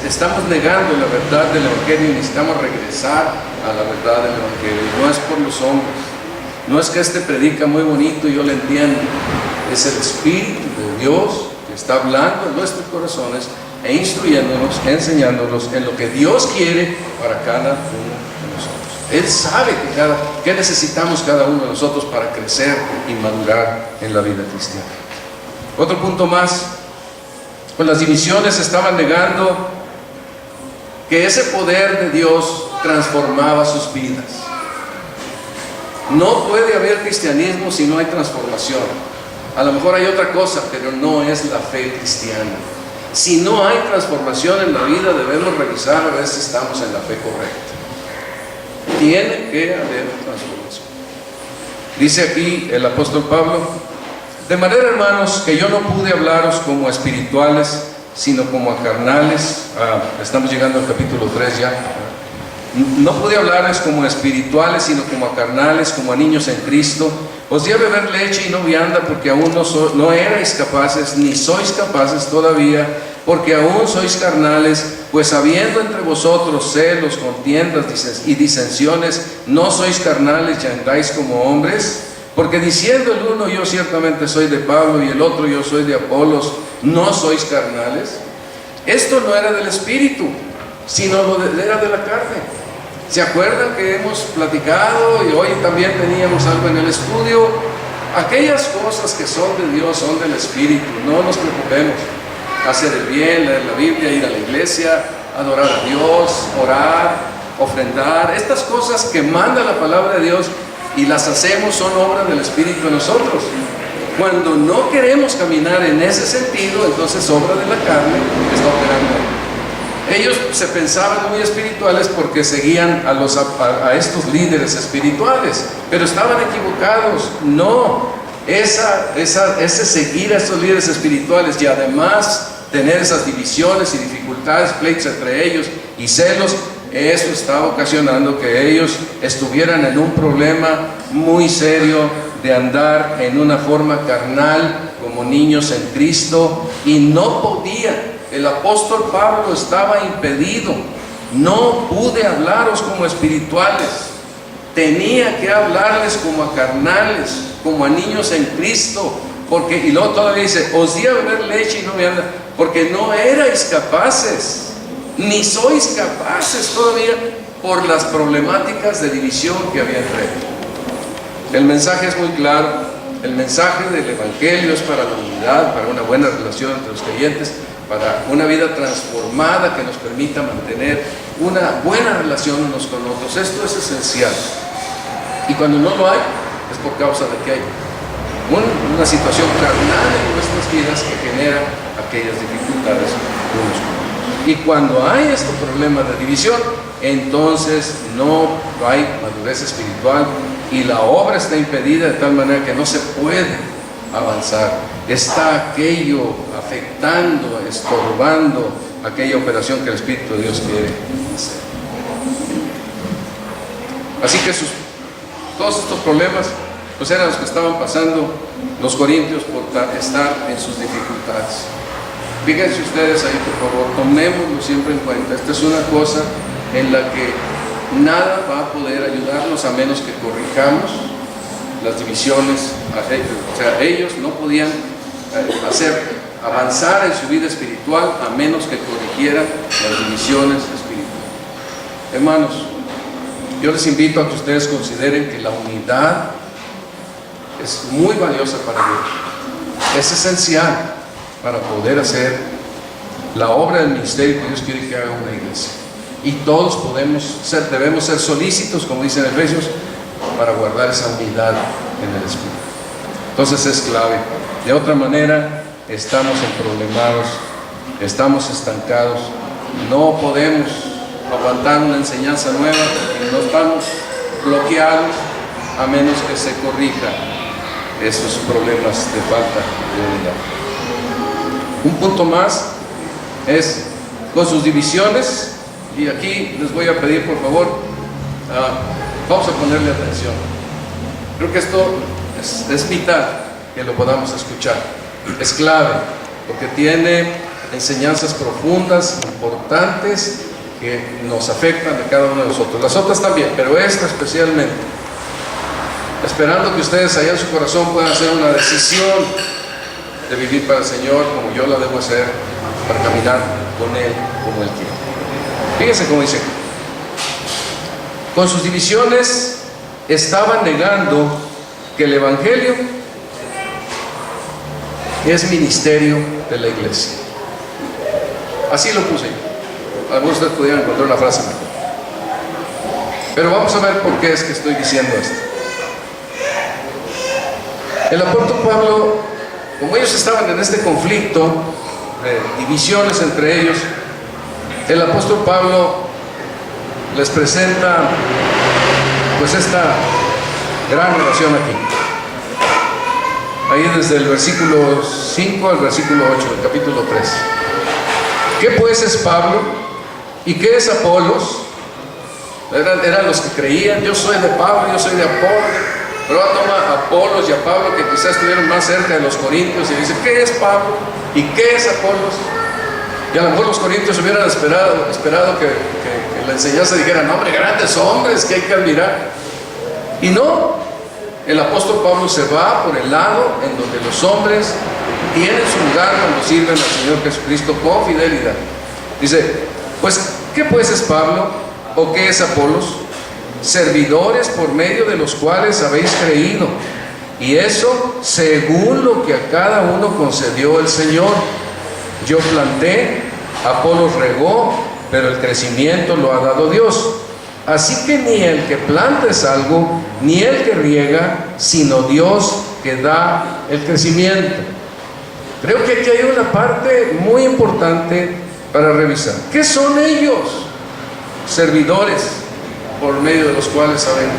estamos negando la verdad del Evangelio y necesitamos regresar a la verdad del Evangelio. No es por los hombres, no es que este predica muy bonito y yo lo entiendo, es el Espíritu de Dios que está hablando en nuestros corazones e instruyéndonos, enseñándonos en lo que Dios quiere para cada uno de nosotros. Él sabe que necesitamos cada uno de nosotros para crecer y madurar en la vida cristiana. Otro punto más: pues las divisiones estaban negando que ese poder de Dios transformaba sus vidas. No puede haber cristianismo si no hay transformación. A lo mejor hay otra cosa, pero no es la fe cristiana. Si no hay transformación en la vida, debemos revisar a ver si estamos en la fe correcta. Tiene que haber transformación. Dice aquí el apóstol Pablo: de manera, hermanos, que yo no pude hablaros como a espirituales, sino como a carnales. Estamos llegando al capítulo 3 ya. No pude hablarles como a espirituales, sino como a carnales, como a niños en Cristo. Os di a beber leche y no vianda, porque aún no erais capaces, ni sois capaces todavía, porque aún sois carnales. Pues habiendo entre vosotros celos, contiendas y disensiones, ¿no sois carnales y andáis como hombres? Porque diciendo el uno, yo ciertamente soy de Pablo, y el otro, yo soy de Apolos, ¿no sois carnales? Esto no era del Espíritu, sino era de la carne. ¿Se acuerdan que hemos platicado y hoy también teníamos algo en el estudio? Aquellas cosas que son de Dios son del Espíritu. No nos preocupemos. Hacer el bien, leer la Biblia, ir a la iglesia, adorar a Dios, orar, ofrendar, estas cosas que manda la palabra de Dios y las hacemos son obra del Espíritu en nosotros. Cuando no queremos caminar en ese sentido, entonces obra de la carne está operando. Ellos se pensaban muy espirituales porque seguían a estos líderes espirituales, pero estaban equivocados. No, ese seguir a estos líderes espirituales y además tener esas divisiones y dificultades, pleitos entre ellos y celos, eso estaba ocasionando que ellos estuvieran en un problema muy serio de andar en una forma carnal como niños en Cristo, y no podía. El apóstol Pablo estaba impedido. No pude hablaros como espirituales, tenía que hablarles como a carnales, como a niños en Cristo, porque, y luego todavía dice, os di a beber leche y no me anda, porque no erais capaces, ni sois capaces todavía, por las problemáticas de división que había entre ellos. El mensaje es muy claro. El mensaje del Evangelio es para la unidad, para una buena relación entre los creyentes, para una vida transformada que nos permita mantener una buena relación unos con otros. Esto es esencial. Y cuando no lo hay, es por causa de que hay una situación carnal en nuestras vidas que genera aquellas dificultades unos con otros. Y cuando hay este problema de división, entonces no hay madurez espiritual y la obra está impedida de tal manera que no se puede avanzar. Está aquello afectando, estorbando aquella operación que el Espíritu de Dios quiere hacer. Así que todos estos problemas pues eran los que estaban pasando los corintios por estar en sus dificultades. Fíjense ustedes ahí, por favor, tomémoslo siempre en cuenta. Esta es una cosa en la que nada va a poder ayudarnos a menos que corrijamos las divisiones. O sea, ellos no podían avanzar en su vida espiritual a menos que corrigieran las divisiones espirituales. Hermanos, yo les invito a que ustedes consideren que la unidad es muy valiosa para Dios, es esencial para poder hacer la obra del ministerio que Dios quiere que haga una iglesia. Y todos debemos ser solícitos, como dice en Efesios, para guardar esa unidad en el Espíritu. Entonces es clave. De otra manera, estamos emproblemados, estamos estancados, no podemos aguantar una enseñanza nueva y no estamos bloqueados a menos que se corrija esos problemas de falta de unidad. Un punto más es con sus divisiones, y aquí les voy a pedir por favor, vamos a ponerle atención. Creo que esto es vital que lo podamos escuchar, es clave, porque tiene enseñanzas profundas, importantes, que nos afectan de cada uno de nosotros. Las otras también, pero esta especialmente, esperando que ustedes allá en su corazón puedan hacer una decisión de vivir para el Señor como yo la debo hacer, para caminar con Él como Él quiere. Fíjense cómo dice: con sus divisiones estaban negando que el Evangelio es ministerio de la iglesia. Así lo puse yo. Algunos de ustedes pudieran encontrar una frase mejor, pero vamos a ver por qué es que estoy diciendo esto. El apóstol Pablo, como ellos estaban en este conflicto de divisiones entre ellos, el apóstol Pablo les presenta pues esta gran oración aquí. Ahí desde el versículo 5 al versículo 8 del capítulo 3. ¿Qué pues es Pablo? ¿Y qué es Apolos? Eran los que creían, yo soy de Pablo, yo soy de Apolos. Pero ahora toma a Apolos y a Pablo, que quizás estuvieron más cerca de los corintios, y dice: ¿qué es Pablo? ¿Y qué es Apolos? Y a lo mejor los corintios hubieran esperado que la enseñanza dijera: no, hombre, grandes hombres que hay que admirar. Y no, el apóstol Pablo se va por el lado en donde los hombres tienen su lugar cuando sirven al Señor Jesucristo con fidelidad. Dice: pues, ¿qué pues es Pablo? ¿O qué es Apolos? Servidores por medio de los cuales habéis creído, y eso según lo que a cada uno concedió el Señor. Yo planté, Apolos regó, pero el crecimiento lo ha dado Dios. Así que ni el que planta es algo, ni el que riega, sino Dios que da el crecimiento. Creo que aquí hay una parte muy importante para revisar. ¿Qué son ellos? Servidores por medio de los cuales han creído.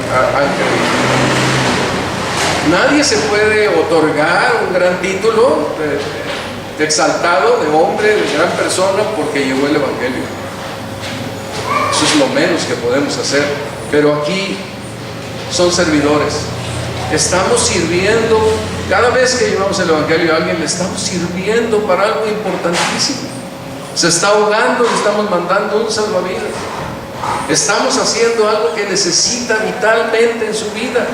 Nadie se puede otorgar un gran título de exaltado, de hombre, de gran persona, porque llegó el Evangelio. Eso es lo menos que podemos hacer. Pero aquí son servidores. Estamos sirviendo. Cada vez que llevamos el Evangelio a alguien, le estamos sirviendo para algo importantísimo. Se está ahogando, le estamos mandando un salvavidas. Estamos haciendo algo que necesita vitalmente en su vida.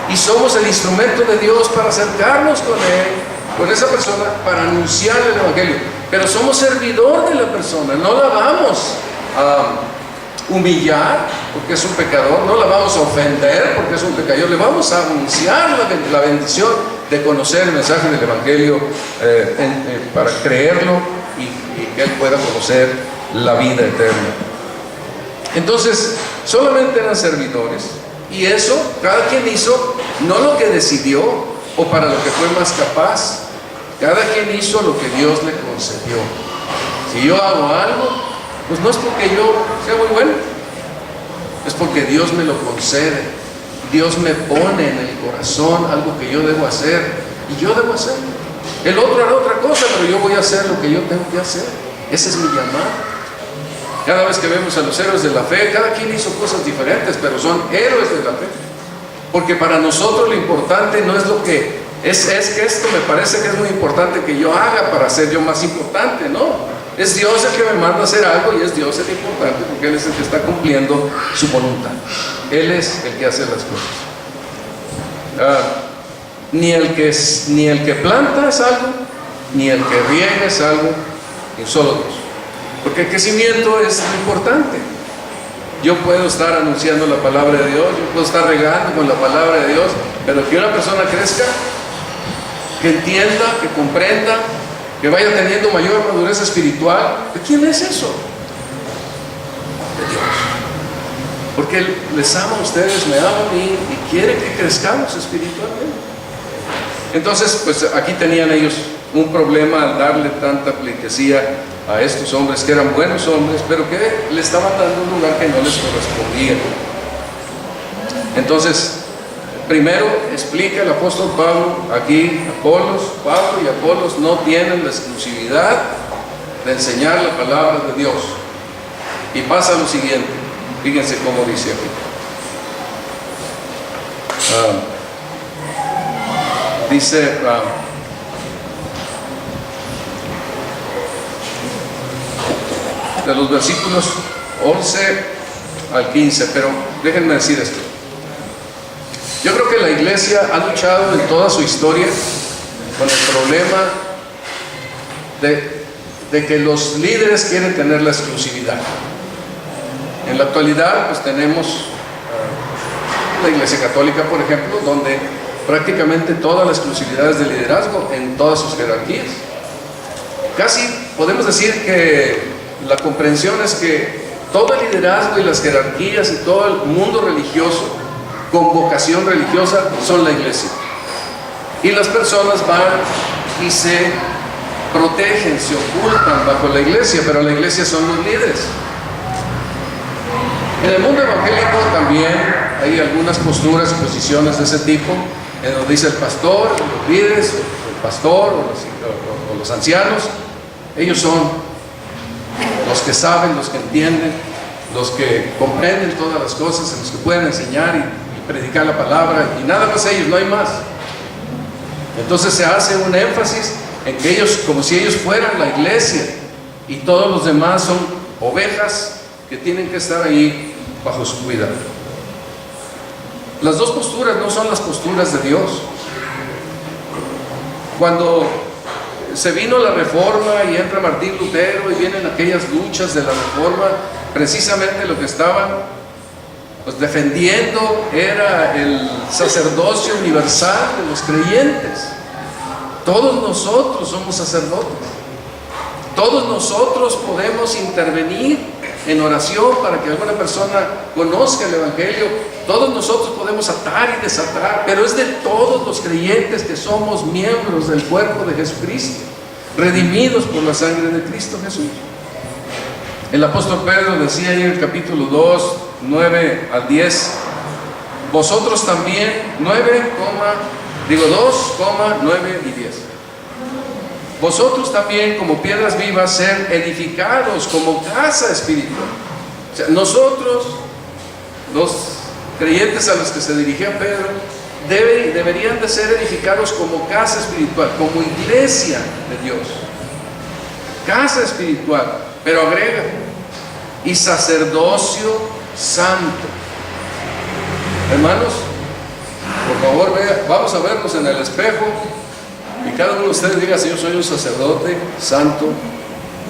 Y somos el instrumento de Dios para acercarnos con Él, con esa persona, para anunciar el Evangelio. Pero somos servidor de la persona. No la vamos a humillar porque es un pecador. No la vamos a ofender porque es un pecador. Le vamos a anunciar la bendición de conocer el mensaje del Evangelio para creerlo y que Él pueda conocer la vida eterna. Entonces, solamente eran servidores. Y eso, cada quien hizo no lo que decidió o para lo que fue más capaz. Cada quien hizo lo que Dios le concedió. Si yo hago algo, pues no es porque yo sea muy bueno, es porque Dios me lo concede. Dios me pone en el corazón algo que yo debo hacer y yo debo hacerlo. El otro hará otra cosa, pero yo voy a hacer lo que yo tengo que hacer. Ese es mi llamado. Cada vez que vemos a los héroes de la fe, cada quien hizo cosas diferentes, pero son héroes de la fe. Porque para nosotros lo importante no es lo que es que esto me parece que es muy importante que yo haga para ser yo más importante, ¿no? Es Dios el que me manda a hacer algo y es Dios el importante porque Él es el que está cumpliendo su voluntad. Él es el que hace las cosas. Ni el que planta es algo, ni el que riega es algo, ni solo Dios. Porque el crecimiento es lo importante. Yo puedo estar anunciando la palabra de Dios, yo puedo estar regando con la palabra de Dios, pero que una persona crezca, que entienda, que comprenda, que vaya teniendo mayor madurez espiritual, ¿de quién es eso? De Dios. Porque Él les ama a ustedes, me ama a mí y quiere que crezcamos espiritualmente. Entonces, pues aquí tenían ellos un problema al darle tanta pleitesía a estos hombres que eran buenos hombres, pero que le estaban dando un lugar que no les correspondía. Entonces, primero explica el apóstol Pablo aquí, Pablo y Apolos no tienen la exclusividad de enseñar la palabra de Dios. Y pasa lo siguiente, fíjense cómo dice aquí. De los versículos 11 al 15, pero déjenme decir esto. Yo creo que la iglesia ha luchado en toda su historia con el problema de que los líderes quieren tener la exclusividad. En la actualidad pues tenemos la Iglesia Católica, por ejemplo, donde prácticamente toda la exclusividad es de liderazgo en todas sus jerarquías. Casi podemos decir que la comprensión es que todo el liderazgo y las jerarquías y todo el mundo religioso con vocación religiosa son la iglesia. Y las personas van y se protegen, se ocultan bajo la iglesia, pero la iglesia son los líderes. En el mundo evangélico también hay algunas posturas y posiciones de ese tipo, en donde dice el pastor, los líderes, el pastor o los ancianos, ellos son los que saben, los que entienden, los que comprenden todas las cosas, los que pueden enseñar y predicar la palabra, y nada más ellos, no hay más. Entonces se hace un énfasis en que ellos, como si ellos fueran la iglesia, y todos los demás son ovejas que tienen que estar ahí bajo su cuidado. Las dos posturas no son las posturas de Dios. Cuando se vino la reforma y entra Martín Lutero y vienen aquellas luchas de la reforma, precisamente lo que estaban pues defendiendo era el sacerdocio universal de los creyentes. Todos nosotros somos sacerdotes, todos nosotros podemos intervenir en oración para que alguna persona conozca el Evangelio. Todos nosotros podemos atar y desatar, pero es de todos los creyentes que somos miembros del cuerpo de Jesucristo, redimidos por la sangre de Cristo Jesús. El apóstol Pedro decía ahí en el capítulo 2, 9 al 10, vosotros también, 2, 9 y 10. Vosotros también, como piedras vivas, ser edificados como casa espiritual. O sea, nosotros, los creyentes a los que se dirigía Pedro, deberían de ser edificados como casa espiritual, como iglesia de Dios. Casa espiritual, pero agrega, y sacerdocio santo. Hermanos, por favor, vamos a vernos en el espejo y cada uno de ustedes diga: Señor, soy un sacerdote santo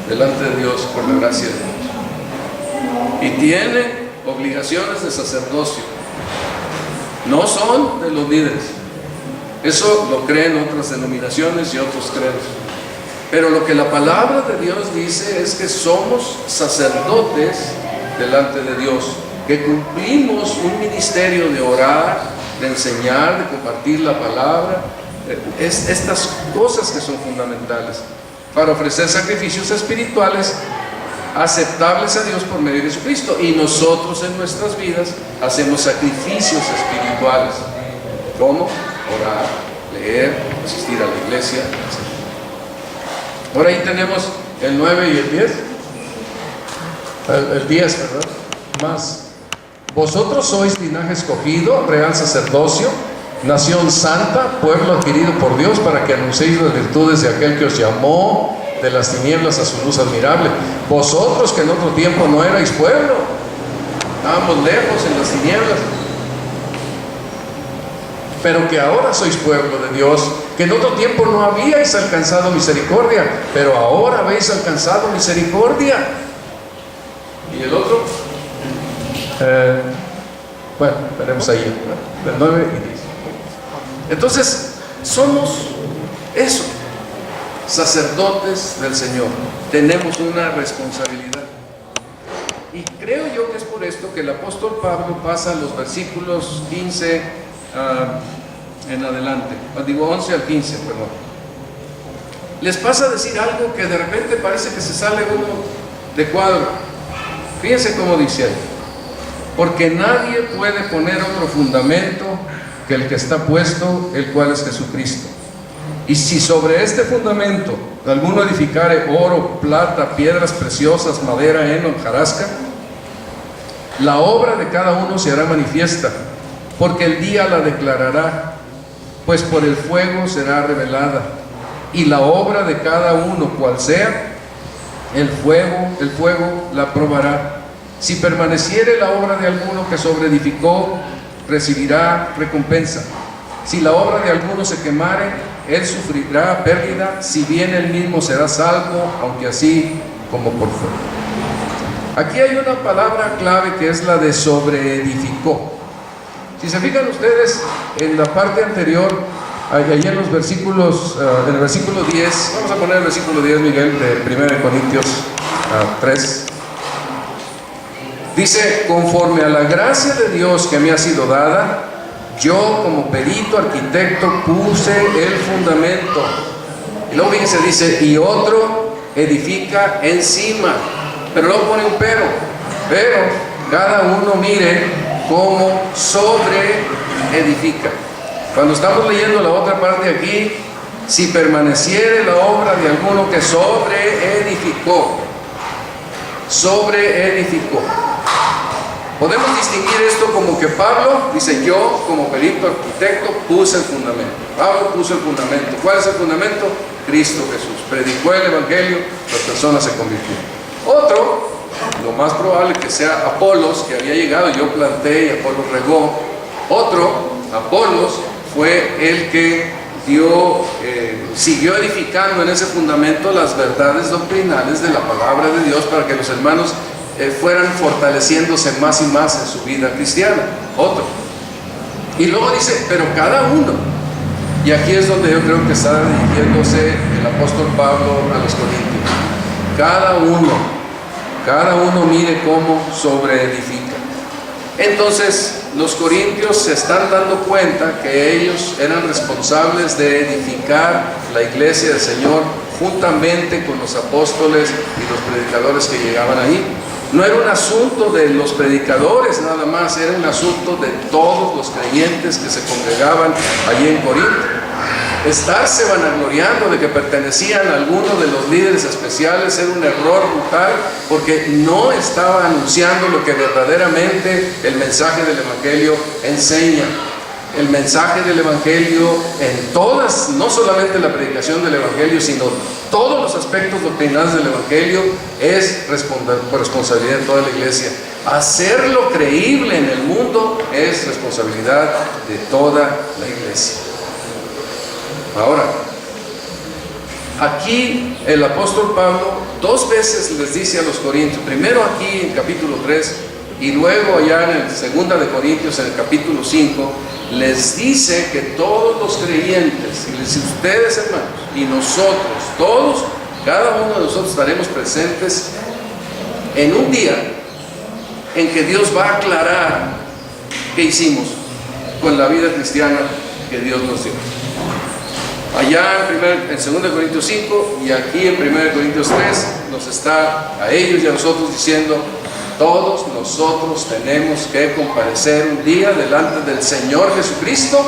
delante de Dios por la gracia de Dios. Y tiene obligaciones de sacerdocio. No son de los líderes. Eso lo creen otras denominaciones y otros credos. Pero lo que la palabra de Dios dice es que somos sacerdotes delante de Dios, que cumplimos un ministerio de orar, de enseñar, de compartir la palabra, estas cosas que son fundamentales para ofrecer sacrificios espirituales aceptables a Dios por medio de Jesucristo. Y nosotros en nuestras vidas hacemos sacrificios espirituales, como orar, leer, asistir a la iglesia, etc. Ahora ahí tenemos el 9 y el 10. El 10, ¿verdad? Más. Vosotros sois linaje escogido, real sacerdocio, nación santa, pueblo adquirido por Dios, para que anunciéis las virtudes de aquel que os llamó de las tinieblas a su luz admirable. Vosotros que en otro tiempo no erais pueblo, estábamos lejos en las tinieblas, pero que ahora sois pueblo de Dios, que en otro tiempo no habíais alcanzado misericordia, pero ahora habéis alcanzado misericordia. ¿Y el otro? Bueno, veremos ahí, del 9 y 10. Entonces, somos eso, sacerdotes del Señor. Tenemos una responsabilidad. Y creo yo que es por esto que el apóstol Pablo pasa los versículos 15 en adelante, 11 al 15, perdón. Les pasa a decir algo que de repente parece que se sale uno de cuadro. Fíjense cómo dice ahí: porque nadie puede poner otro fundamento que el que está puesto, el cual es Jesucristo. Y si sobre este fundamento alguno edificare oro, plata, piedras preciosas, madera, heno, hojarasca, la obra de cada uno se hará manifiesta, porque el día la declarará, pues por el fuego será revelada, y la obra de cada uno, cual sea, el fuego la probará. Si permaneciere la obra de alguno que sobreedificó, recibirá recompensa. Si la obra de alguno se quemare, él sufrirá pérdida, si bien él mismo será salvo, aunque así como por fuego. Aquí hay una palabra clave que es la de sobreedificó. Si se fijan ustedes en la parte anterior, ahí en los versículos, en el versículo 10, vamos a poner el versículo 10, Miguel, de 1 Corintios 3. Dice: conforme a la gracia de Dios que me ha sido dada, yo como perito arquitecto puse el fundamento. Y luego fíjense, dice: y otro edifica encima. Pero luego pone un pero cada uno mire cómo sobre edifica. Cuando estamos leyendo la otra parte aquí, si permaneciere la obra de alguno que sobre edificó. Podemos distinguir esto como que Pablo dice: yo como perito arquitecto puse el fundamento. Pablo puso el fundamento. ¿Cuál es el fundamento? Cristo Jesús. Predicó el Evangelio, las personas se convirtieron. Otro, lo más probable que sea Apolos, que había llegado, yo planté y Apolos regó. Otro, Apolos, fue el que siguió edificando en ese fundamento las verdades doctrinales de la palabra de Dios, para que los hermanos fueran fortaleciéndose más y más en su vida cristiana. Otro. Y luego dice: pero cada uno. Y aquí es donde yo creo que está dirigiéndose el apóstol Pablo a los corintios. Cada uno Cada uno mire cómo sobreedifica. Entonces, los corintios se están dando cuenta que ellos eran responsables de edificar la iglesia del Señor juntamente con los apóstoles y los predicadores que llegaban ahí. No era un asunto de los predicadores nada más, era un asunto de todos los creyentes que se congregaban allí en Corinto. Estarse vanagloriando de que pertenecían a alguno de los líderes especiales era un error brutal, porque no estaba anunciando lo que verdaderamente el mensaje del Evangelio enseña. El mensaje del Evangelio en todas, no solamente la predicación del Evangelio, sino todos los aspectos doctrinales del Evangelio es responsabilidad de toda la iglesia. Hacerlo creíble en el mundo es responsabilidad de toda la iglesia. Ahora, aquí el apóstol Pablo 2 veces les dice a los corintios, primero aquí en capítulo 3 y luego allá en el 2 de Corintios en el capítulo 5, les dice que todos los creyentes, y les dice ustedes hermanos, y nosotros, todos, cada uno de nosotros estaremos presentes en un día en que Dios va a aclarar qué hicimos con la vida cristiana que Dios nos dio. Allá en 2 Corintios 5 y aquí en 1 Corintios 3 nos está a ellos y a nosotros diciendo: todos nosotros tenemos que comparecer un día delante del Señor Jesucristo.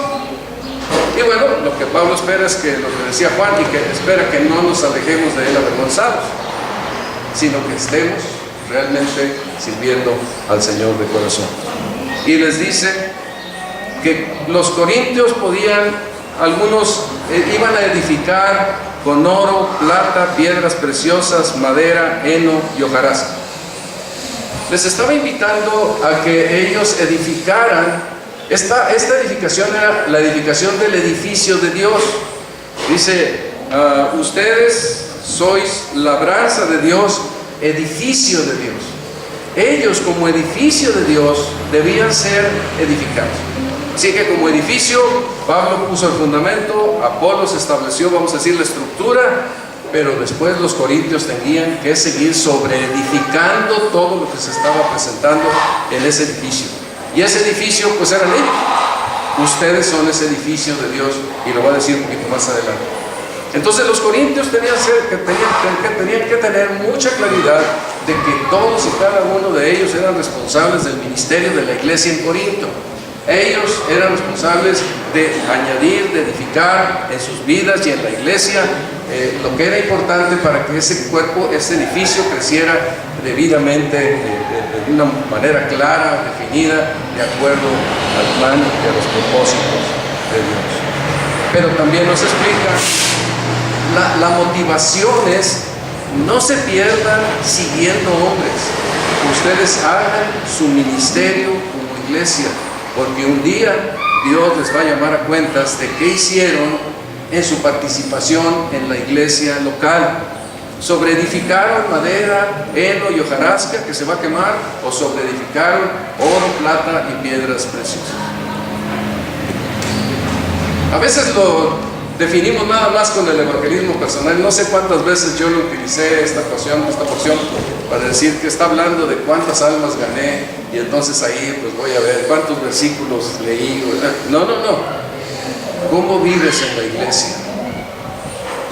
Y bueno, lo que Pablo espera es que lo que decía Juan, y que espera que no nos alejemos de él avergonzados, sino que estemos realmente sirviendo al Señor de corazón. Y les dice que los corintios algunos iban a edificar con oro, plata, piedras preciosas, madera, heno y hojarasca. Les estaba invitando a que ellos edificaran. Esta edificación era la edificación del edificio de Dios. Dice, ustedes sois labranza de Dios, edificio de Dios. Ellos como edificio de Dios debían ser edificados. Así que como edificio, Pablo puso el fundamento, Apolos estableció, vamos a decir, la estructura, pero después los corintios tenían que seguir sobreedificando todo lo que se estaba presentando en ese edificio. Y ese edificio pues eran ellos. Ustedes son ese edificio de Dios, y lo va a decir un poquito más adelante. Entonces los corintios tenían que tener mucha claridad de que todos y cada uno de ellos eran responsables del ministerio de la iglesia en Corinto. Ellos eran responsables de añadir, de edificar en sus vidas y en la iglesia lo que era importante para que ese cuerpo, ese edificio creciera debidamente, de una manera clara, definida, de acuerdo al plan y a los propósitos de Dios. Pero también nos explica, la motivación es: no se pierdan siguiendo hombres, ustedes hagan su ministerio como iglesia, porque un día Dios les va a llamar a cuentas de qué hicieron en su participación en la iglesia local. ¿Sobreedificaron madera, heno y hojarasca que se va a quemar? ¿O sobreedificaron oro, plata y piedras preciosas? A veces lo definimos nada más con el evangelismo personal. No sé cuántas veces yo lo utilicé esta porción para decir que está hablando de cuántas almas gané, y entonces ahí pues voy a ver cuántos versículos leí. No. ¿Cómo vives en la iglesia?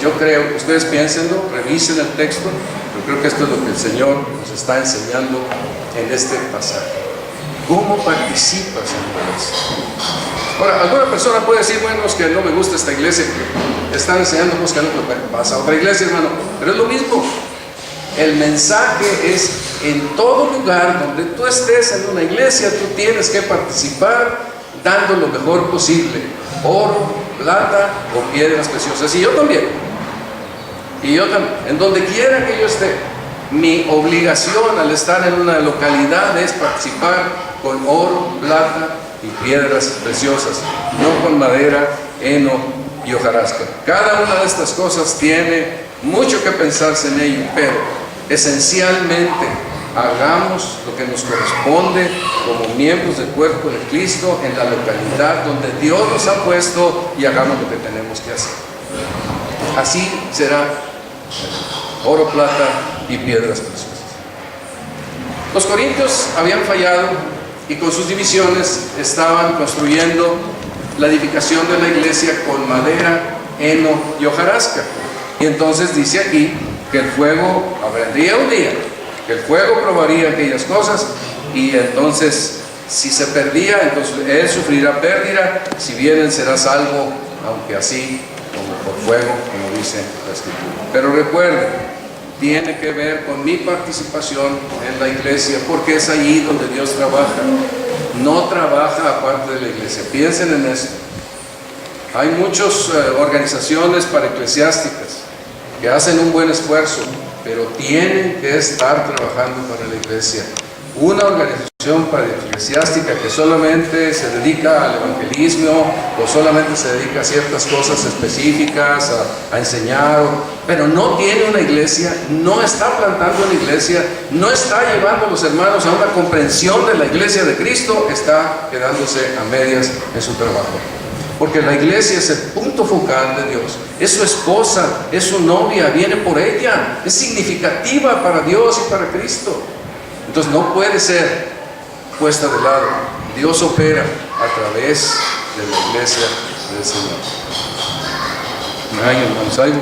Yo creo, ustedes piénsenlo, revisen el texto. Yo creo que esto es lo que el Señor nos está enseñando en este pasaje. ¿Cómo participas en la iglesia? Ahora, alguna persona puede decir: bueno, es que no me gusta esta iglesia, que están enseñando cosas que no, vas a otra iglesia, hermano. Pero es lo mismo. El mensaje es: en todo lugar donde tú estés en una iglesia, tú tienes que participar dando lo mejor posible: oro, plata o piedras preciosas. Y yo también, en donde quiera que yo esté, mi obligación al estar en una localidad es participar con oro, plata y piedras preciosas, no con madera, heno y hojarasca. Cada una de estas cosas tiene mucho que pensarse en ello, pero esencialmente hagamos lo que nos corresponde como miembros del cuerpo de Cristo en la localidad donde Dios nos ha puesto, y hagamos lo que tenemos que hacer. Así será oro, plata y piedras preciosas. Los corintios habían fallado y con sus divisiones estaban construyendo la edificación de la iglesia con madera, heno y hojarasca. Y entonces dice aquí que el fuego vendría un día, que el fuego probaría aquellas cosas, y entonces si se perdía, entonces él sufrirá pérdida, si bien él será salvo, aunque así como por fuego, como dice la Escritura. Pero recuerden, tiene que ver con mi participación en la iglesia, porque es allí donde Dios trabaja. No trabaja aparte de la iglesia. Piensen en esto. Hay muchas organizaciones paraeclesiásticas que hacen un buen esfuerzo, pero tienen que estar trabajando para la iglesia. Una organización paraeclesiástica que solamente se dedica al evangelismo o solamente se dedica a ciertas cosas específicas, a enseñar, pero no tiene una iglesia, no está plantando una iglesia, no está llevando a los hermanos a una comprensión de la iglesia de Cristo, está quedándose a medias en su trabajo. Porque la iglesia es el punto focal de Dios, es su esposa, es su novia, viene por ella, es significativa para Dios y para Cristo. Entonces no puede ser puesta de lado. Dios opera a través de la iglesia del Señor. Ay, hermanos, ay.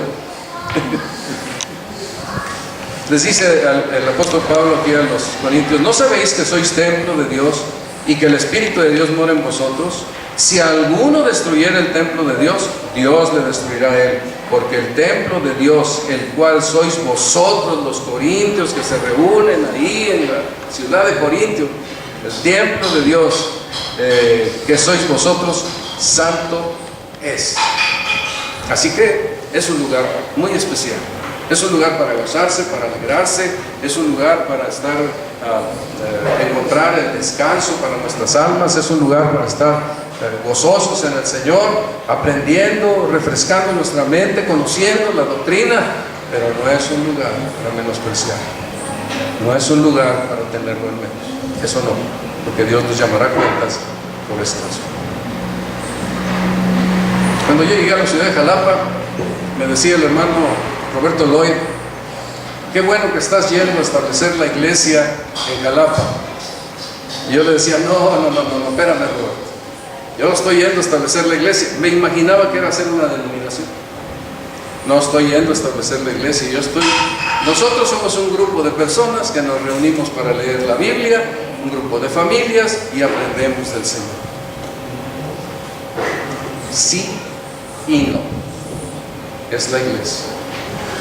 Les dice el apóstol Pablo aquí a los corintios: ¿no sabéis que sois templo de Dios y que el Espíritu de Dios mora en vosotros? Si alguno destruyera el templo de Dios, Dios le destruirá a él, porque el templo de Dios, el cual sois vosotros los corintios que se reúnen ahí en la ciudad de Corintio, el templo de Dios que sois vosotros, santo es. Así que es un lugar muy especial, es un lugar para gozarse, para alegrarse, es un lugar para estar, encontrar el descanso para nuestras almas, es un lugar para estar gozosos en el Señor, aprendiendo, refrescando nuestra mente, conociendo la doctrina, pero no es un lugar para menospreciar, no es un lugar para tenerlo en menos, eso no, porque Dios nos llamará cuentas por esta razón. Cuando yo llegué a la ciudad de Jalapa, me decía el hermano Roberto Lloyd: qué bueno que estás yendo a establecer la iglesia en Jalapa. Y yo le decía: no, espérame, Roberto. Yo estoy yendo a establecer la iglesia. Me imaginaba que era hacer una denominación. No estoy yendo a establecer la iglesia. Nosotros somos un grupo de personas que nos reunimos para leer la Biblia, un grupo de familias, y aprendemos del Señor. Sí y no. Es la iglesia.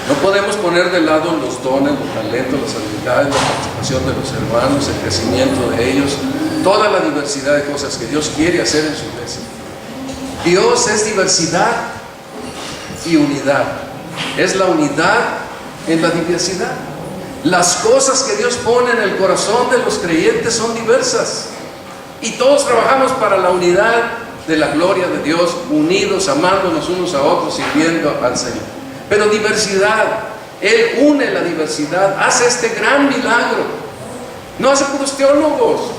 No podemos poner de lado los dones, los talentos, las habilidades, la participación de los hermanos, el crecimiento de ellos, toda la diversidad de cosas que Dios quiere hacer en su iglesia. Dios es diversidad y unidad. Es la unidad en la diversidad. Las cosas que Dios pone en el corazón de los creyentes son diversas. Y todos trabajamos para la unidad de la gloria de Dios, unidos, amándonos unos a otros, sirviendo al Señor. Pero diversidad, Él une la diversidad, hace este gran milagro. No hace puros teólogos,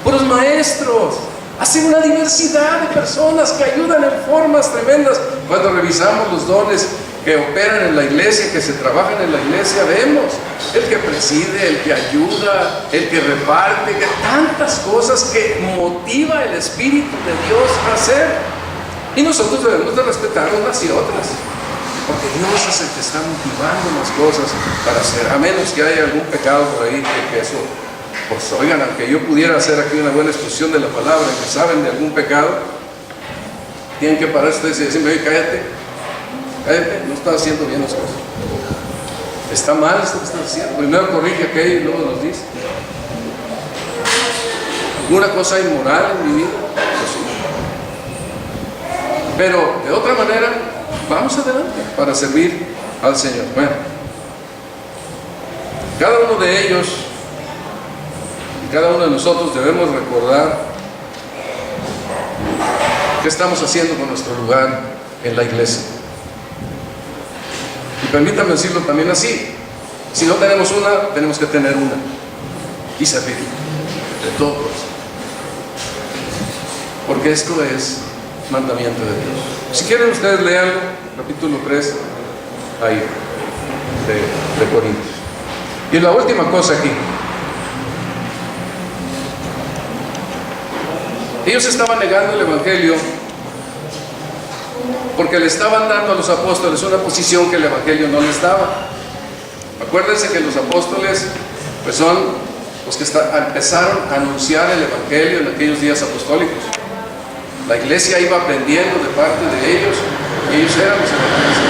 puros maestros, hace una diversidad de personas que ayudan en formas tremendas. Cuando revisamos los dones que operan en la iglesia, que se trabajan en la iglesia, vemos el que preside, el que ayuda, el que reparte, que tantas cosas que motiva el Espíritu de Dios a hacer. Y nosotros debemos de respetar unas y otras, porque Dios es el que está motivando las cosas para hacer, a menos que haya algún pecado por ahí, que eso, pues oigan, aunque yo pudiera hacer aquí una buena exposición de la palabra, que saben de algún pecado, tienen que parar ustedes y decirme: oye, cállate, no estás haciendo bien las cosas, está mal esto que estás haciendo. Primero corrige aquello y luego nos dice: ¿alguna cosa inmoral en mi vida? Pues sí. Pero de otra manera, vamos adelante para servir al Señor. Bueno, cada uno de ellos y cada uno de nosotros debemos recordar qué estamos haciendo con nuestro lugar en la iglesia. Y permítanme decirlo también así: si no tenemos una, tenemos que tener una y servir de todo corazón, porque esto es mandamiento de Dios. Si quieren, ustedes lean capítulo 3 ahí de Corintios. Y la última cosa aquí, Ellos estaban negando el Evangelio porque le estaban dando a los apóstoles una posición que el Evangelio no les daba. Acuérdense que los apóstoles pues son los que empezaron a anunciar el Evangelio en aquellos días apostólicos. La iglesia iba aprendiendo de parte de ellos y ellos eran los evangelistas.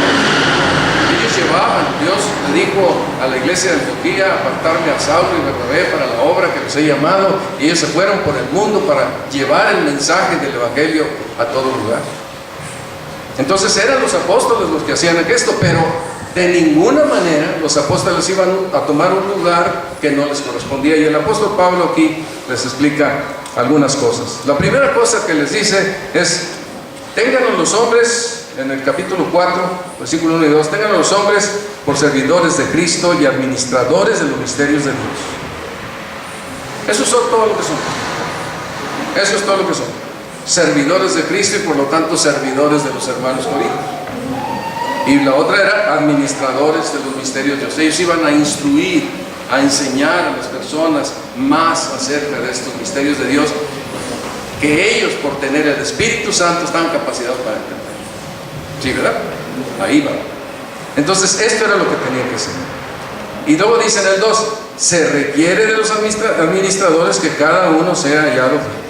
Ellos llevaban, Dios le dijo a la iglesia de Antioquía: apartarme a Saulo y Bernabé para la obra que los he llamado, y ellos se fueron por el mundo para llevar el mensaje del Evangelio a todo lugar. Entonces eran los apóstoles los que hacían esto, pero de ninguna manera los apóstoles iban a tomar un lugar que no les correspondía, y el apóstol Pablo aquí les explica algunas cosas. La primera cosa que les dice es: ténganlos los hombres, en el capítulo 4, versículo 1 y 2, ténganlos los hombres por servidores de Cristo y administradores de los misterios de Dios. Eso es todo lo que son. Eso es todo lo que son. Servidores de Cristo y por lo tanto servidores de los hermanos corintios. Y la otra era administradores de los misterios de Dios. Ellos iban a instruir, a enseñar a las personas más acerca de estos misterios de Dios, que ellos, por tener el Espíritu Santo, estaban capacitados para entender. ¿Sí, verdad? Ahí va. Entonces esto era lo que tenía que ser. Y luego dice en el 2: se requiere de los administradores que cada uno sea hallado fiel.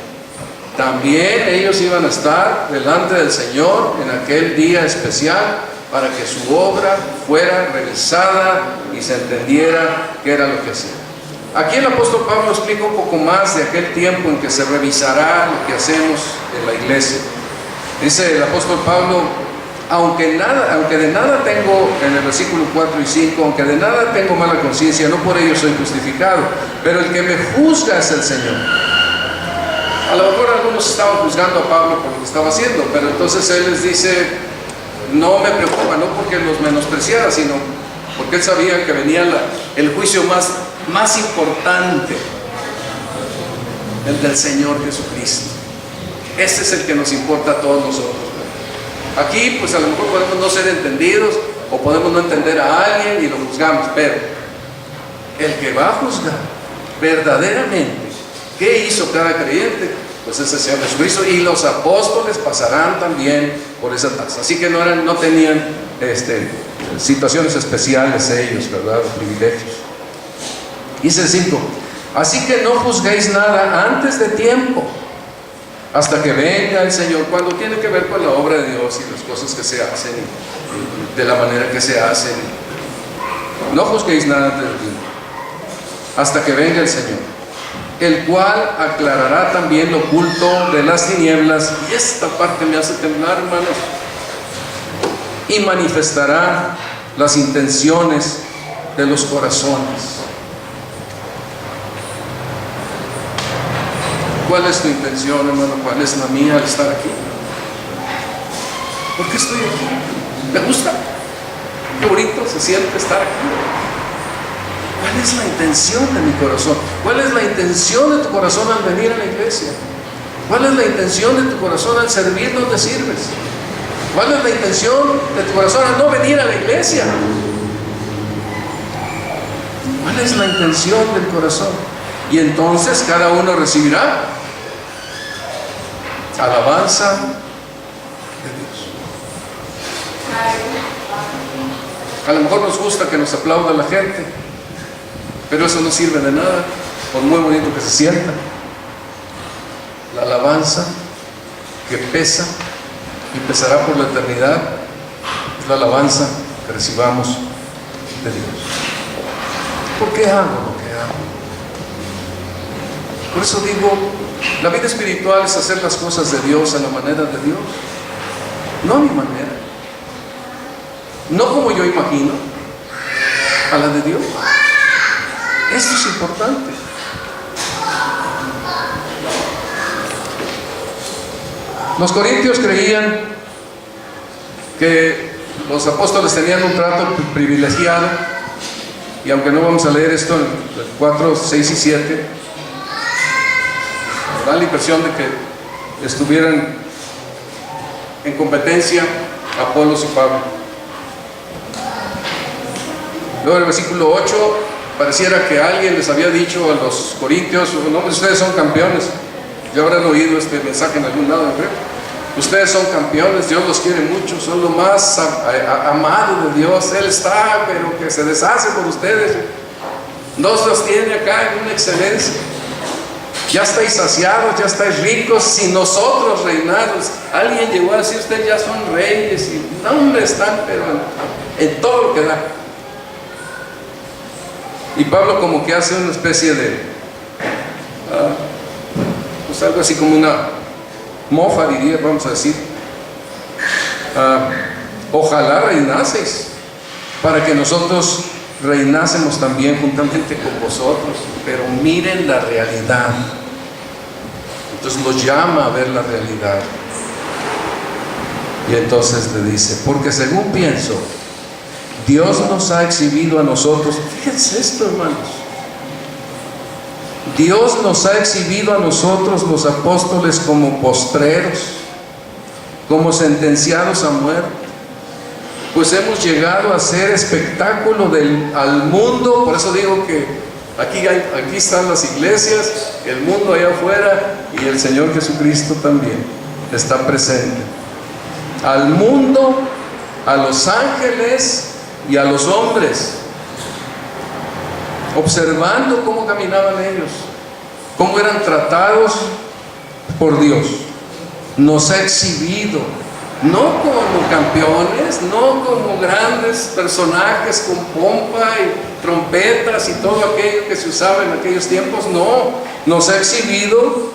También ellos iban a estar delante del Señor en aquel día especial para que su obra fuera revisada y se entendiera qué era lo que hacía. Aquí el apóstol Pablo explica un poco más de aquel tiempo en que se revisará lo que hacemos en la iglesia. Dice el apóstol Pablo: aunque de nada tengo, en el versículo 4 y 5, aunque de nada tengo mala conciencia, no por ello soy justificado, pero el que me juzga es el Señor. A lo mejor algunos estaban juzgando a Pablo por lo que estaba haciendo, pero entonces él les dice: no me preocupa, no porque los menospreciara, sino porque él sabía que venía el juicio más importante, el del Señor Jesucristo. Ese es el que nos importa a todos nosotros. Aquí pues a lo mejor podemos no ser entendidos, o podemos no entender a alguien y lo juzgamos, pero el que va a juzgar verdaderamente qué hizo cada creyente, pues es el Señor Jesucristo, y los apóstoles pasarán también por esa tasa. Así que no tenían situaciones especiales ellos, ¿verdad? Privilegios. Dice el 5: así que no juzguéis nada antes de tiempo, hasta que venga el Señor, cuando tiene que ver con la obra de Dios y las cosas que se hacen de la manera que se hacen. No juzguéis nada antes de tiempo, hasta que venga el Señor, el cual aclarará también lo oculto de las tinieblas. Y esta parte me hace temblar, hermanos. Y manifestará las intenciones de los corazones. ¿Cuál es tu intención, hermano? ¿Cuál es la mía al estar aquí? ¿Por qué estoy aquí? ¿Me gusta? Qué bonito se siente estar aquí. ¿Cuál es la intención de mi corazón? ¿Cuál es la intención de tu corazón al venir a la iglesia? ¿Cuál es la intención de tu corazón al servir donde sirves? ¿Cuál es la intención de tu corazón al no venir a la iglesia? ¿Cuál es la intención del corazón? Y entonces cada uno recibirá alabanza de Dios. A lo mejor nos gusta que nos aplauda la gente, pero eso no sirve de nada, por muy bonito que se sienta. La alabanza que pesa y pesará por la eternidad es la alabanza que recibamos de Dios. ¿Por qué hago lo que hago? Por eso digo, la vida espiritual es hacer las cosas de Dios a la manera de Dios, no a mi manera, no como yo imagino, a la de Dios. Esto es importante. Los corintios creían que los apóstoles tenían un trato privilegiado, y aunque no vamos a leer esto en el 4, 6 y 7, da la impresión de que estuvieran en competencia Apolos y Pablo. Luego en el versículo 8 pareciera que alguien les había dicho a los corintios: no, ustedes son campeones, Ya habrán oído este mensaje en algún lado, creo. Ustedes son campeones, Dios los quiere mucho, son lo más amado de Dios. Él está, pero que se deshace por ustedes. Nos los tiene acá en una excelencia. Ya estáis saciados, ya estáis ricos, sin nosotros reinados. Alguien llegó a decir, ustedes ya son reyes, y ¿dónde están? Pero en todo lo que da. Y Pablo como que hace una especie de, pues algo así como una mofa, diría, vamos a decir. Ojalá reinaseis, para que nosotros reinásemos también juntamente con vosotros. Pero miren la realidad. Entonces los llama a ver la realidad. Y entonces le dice, porque según pienso, Dios nos ha exhibido a nosotros. Fíjense esto, hermanos. Dios nos ha exhibido a nosotros, los apóstoles, como postreros, como sentenciados a muerte, pues hemos llegado a ser espectáculo al mundo. Por eso digo que aquí están las iglesias, el mundo allá afuera, y el Señor Jesucristo también está presente. Al mundo, a los ángeles y a los hombres, observando cómo caminaban ellos, cómo eran tratados por Dios. Nos ha exhibido, no como campeones, no como grandes personajes con pompa y trompetas y todo aquello que se usaba en aquellos tiempos. No, nos ha exhibido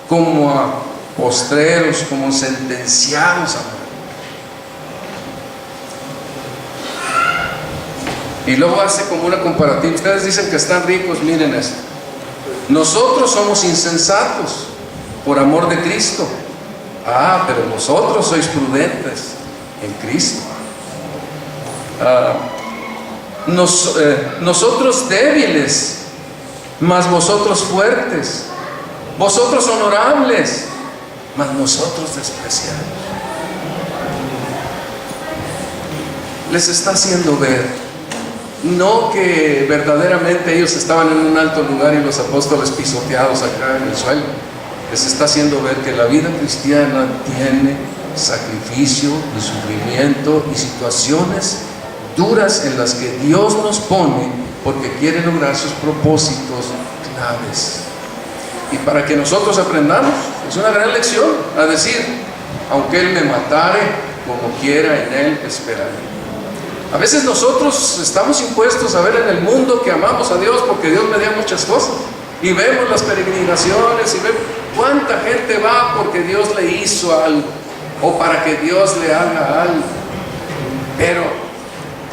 como a postreros, como sentenciados a muerte. Y luego hace como una comparativa. Ustedes dicen que están ricos, miren esto. Nosotros somos insensatos por amor de Cristo. Pero vosotros sois prudentes en Cristo. Nosotros débiles, mas vosotros fuertes. Vosotros honorables, mas nosotros despreciados. Les está haciendo ver, no que verdaderamente ellos estaban en un alto lugar y los apóstoles pisoteados acá en el suelo. Les está haciendo ver que la vida cristiana tiene sacrificio y sufrimiento y situaciones duras en las que Dios nos pone porque quiere lograr sus propósitos claves. Y para que nosotros aprendamos, es una gran lección a decir, aunque Él me matare, como quiera en Él esperaré. A veces nosotros estamos impuestos a ver en el mundo que amamos a Dios porque Dios me dio muchas cosas, y vemos las peregrinaciones y vemos cuánta gente va porque Dios le hizo algo o para que Dios le haga algo. Pero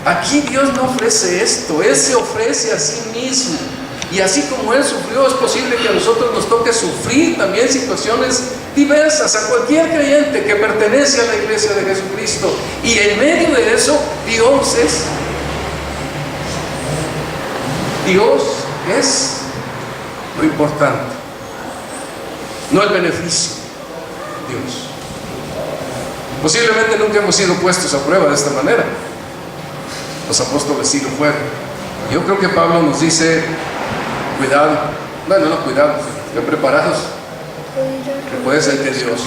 aquí Dios no ofrece esto. Él se ofrece a sí mismo, y así como Él sufrió, es posible que a nosotros nos toque sufrir también situaciones diversas, a cualquier creyente que pertenece a la iglesia de Jesucristo. Y en medio de eso, Dios es lo importante, no el beneficio. Dios. Posiblemente nunca hemos sido puestos a prueba de esta manera. Los apóstoles sí lo fueron. Yo creo que Pablo nos dice, cuidado, no cuidado, estén preparados, que puede ser que Dios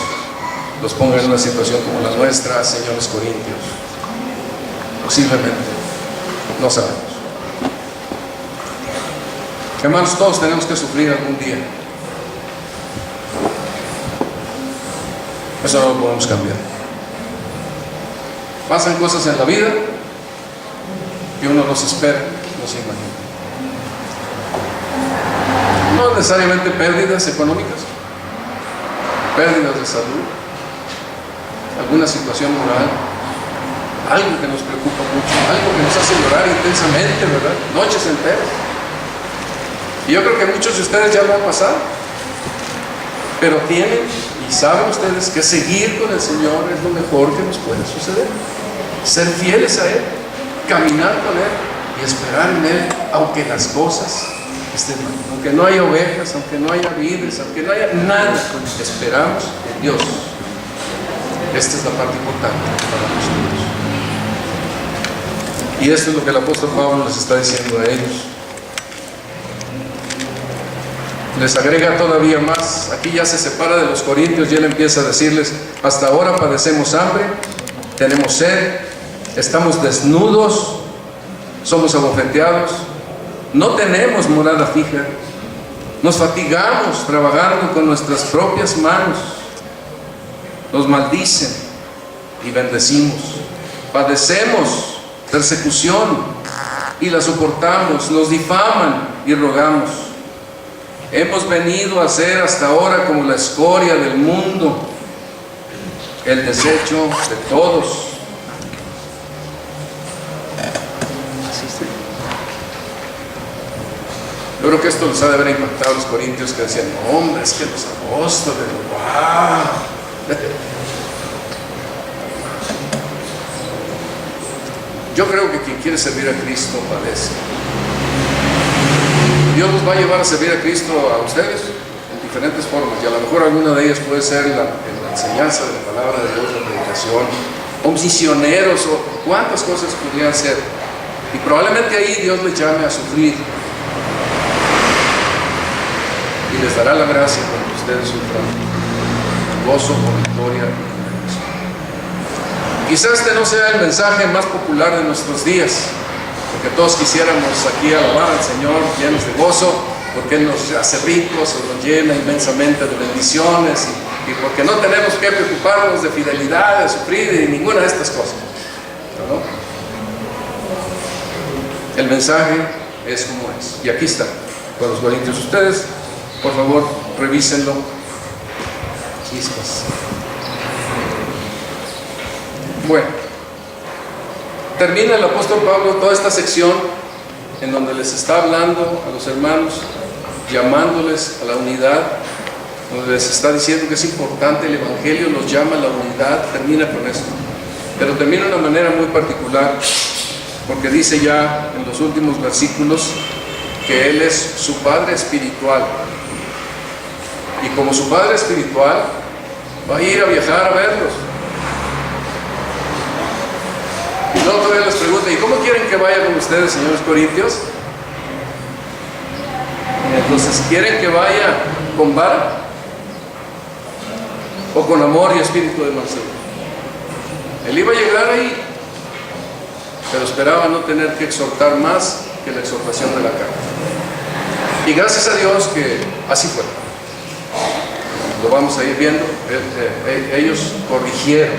los ponga en una situación como la nuestra, señores corintios. Posiblemente, no sabemos. Hermanos, todos tenemos que sufrir algún día. Eso no lo podemos cambiar. Pasan cosas en la vida que uno no se espera, no se imagina. No necesariamente pérdidas económicas, pérdidas de salud, alguna situación moral, algo que nos preocupa mucho, algo que nos hace llorar intensamente, ¿verdad? Noches enteras. Y yo creo que muchos de ustedes ya lo han pasado, pero tienen y saben ustedes que seguir con el Señor es lo mejor que nos puede suceder. Ser fieles a Él, caminar con Él y esperar en Él, aunque las cosas estén mal, aunque no haya ovejas, aunque no haya vides, aunque no haya nada, esperamos en Dios. Esta es la parte importante para nosotros. Y esto es lo que el apóstol Pablo les está diciendo a ellos. les agrega todavía más. Aquí ya se separa de los corintios y él empieza a decirles: hasta ahora padecemos hambre, tenemos sed, estamos desnudos, somos abofeteados, no tenemos morada fija, nos fatigamos trabajando con nuestras propias manos, nos maldicen y bendecimos, padecemos persecución y la soportamos, nos difaman y rogamos. Hemos venido a ser hasta ahora como la escoria del mundo, el desecho de todos. Yo creo que esto les ha de haber impactado a los corintios, que decían: no, hombre, es que los apóstoles, ¡wow! Yo creo que quien quiere servir a Cristo padece. Dios los va a llevar a servir a Cristo a ustedes en diferentes formas, y a lo mejor alguna de ellas puede ser la enseñanza de la palabra de Dios, la predicación, o misioneros, o cuántas cosas podrían ser. Y probablemente ahí Dios les llame a sufrir y les dará la gracia cuando ustedes sufran gozo con victoria. Quizás este no sea el mensaje más popular de nuestros días, porque todos quisiéramos aquí alabar al Señor llenos de gozo, porque Él nos hace ricos, o nos llena inmensamente de bendiciones, y porque no tenemos que preocuparnos de fidelidad, de sufrir y de ninguna de estas cosas, ¿no? El mensaje es como es, y aquí está con los corintios. Ustedes, por favor, revísenlo. Chispas. Bueno, termina el apóstol Pablo toda esta sección en donde les está hablando a los hermanos, llamándoles a la unidad, donde les está diciendo que es importante, el Evangelio los llama a la unidad. Termina con esto, pero termina de una manera muy particular, porque dice ya en los últimos versículos que Él es su Padre espiritual, y como su Padre espiritual va a ir a viajar a verlos. Y luego todavía les pregunta: ¿y cómo quieren que vaya con ustedes, señores corintios? Entonces, ¿quieren que vaya con vara o con amor y espíritu de mansedumbre? Él iba a llegar ahí, pero esperaba no tener que exhortar más que la exhortación de la carne. Y gracias a Dios que así fue. Lo vamos a ir viendo. Ellos corrigieron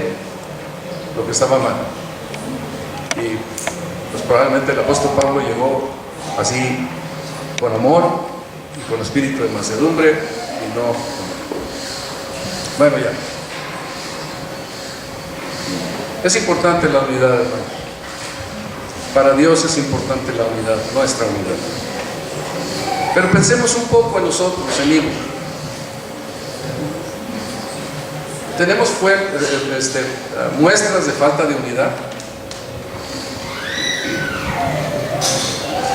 lo que estaba mal, y pues probablemente el apóstol Pablo llegó así, con amor y con espíritu de mansedumbre, y no. Bueno, ya es importante la unidad, hermanos. Para Dios es importante la unidad, nuestra unidad. Pero pensemos un poco en nosotros, amigos. ¿Tenemos muestras de falta de unidad?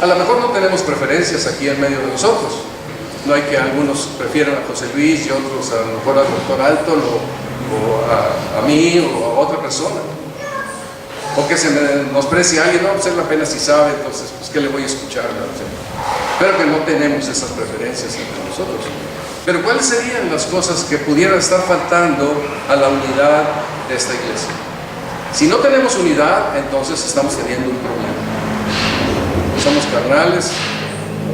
A lo mejor no tenemos preferencias aquí en medio de nosotros. No hay que algunos prefieran a José Luis y otros a lo mejor al doctor Alton, o a mí, o a otra persona. O que se menosprecie a alguien: no, pues él apenas si sabe, entonces pues ¿qué le voy a escuchar? Pero que no tenemos esas preferencias entre nosotros. Pero ¿cuáles serían las cosas que pudieran estar faltando a la unidad de esta iglesia? Si no tenemos unidad, entonces estamos teniendo un problema. Somos carnales,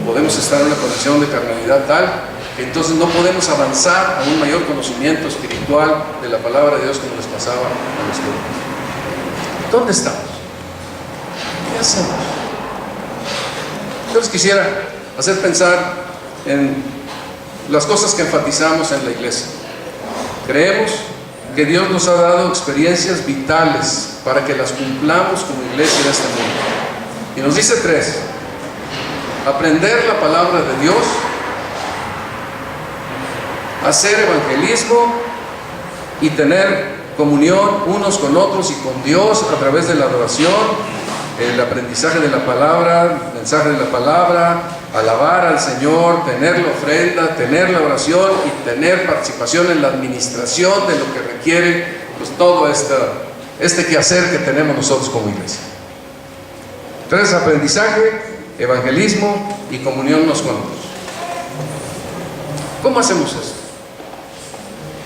podemos estar en una condición de carnalidad tal que entonces no podemos avanzar a un mayor conocimiento espiritual de la palabra de Dios, como les pasaba a los corintios. ¿Dónde estamos? ¿Qué hacemos? Yo les quisiera hacer pensar en las cosas que enfatizamos en la iglesia. Creemos que Dios nos ha dado experiencias vitales para que las cumplamos como iglesia en este mundo. Y nos dice 3: aprender la palabra de Dios, hacer evangelismo y tener comunión unos con otros y con Dios a través de la adoración, el aprendizaje de la palabra, el mensaje de la palabra, alabar al Señor, tener la ofrenda, tener la oración y tener participación en la administración de lo que requiere pues todo este quehacer que tenemos nosotros como iglesia. 3: aprendizaje, evangelismo y comunión unos con otros. ¿Cómo hacemos esto?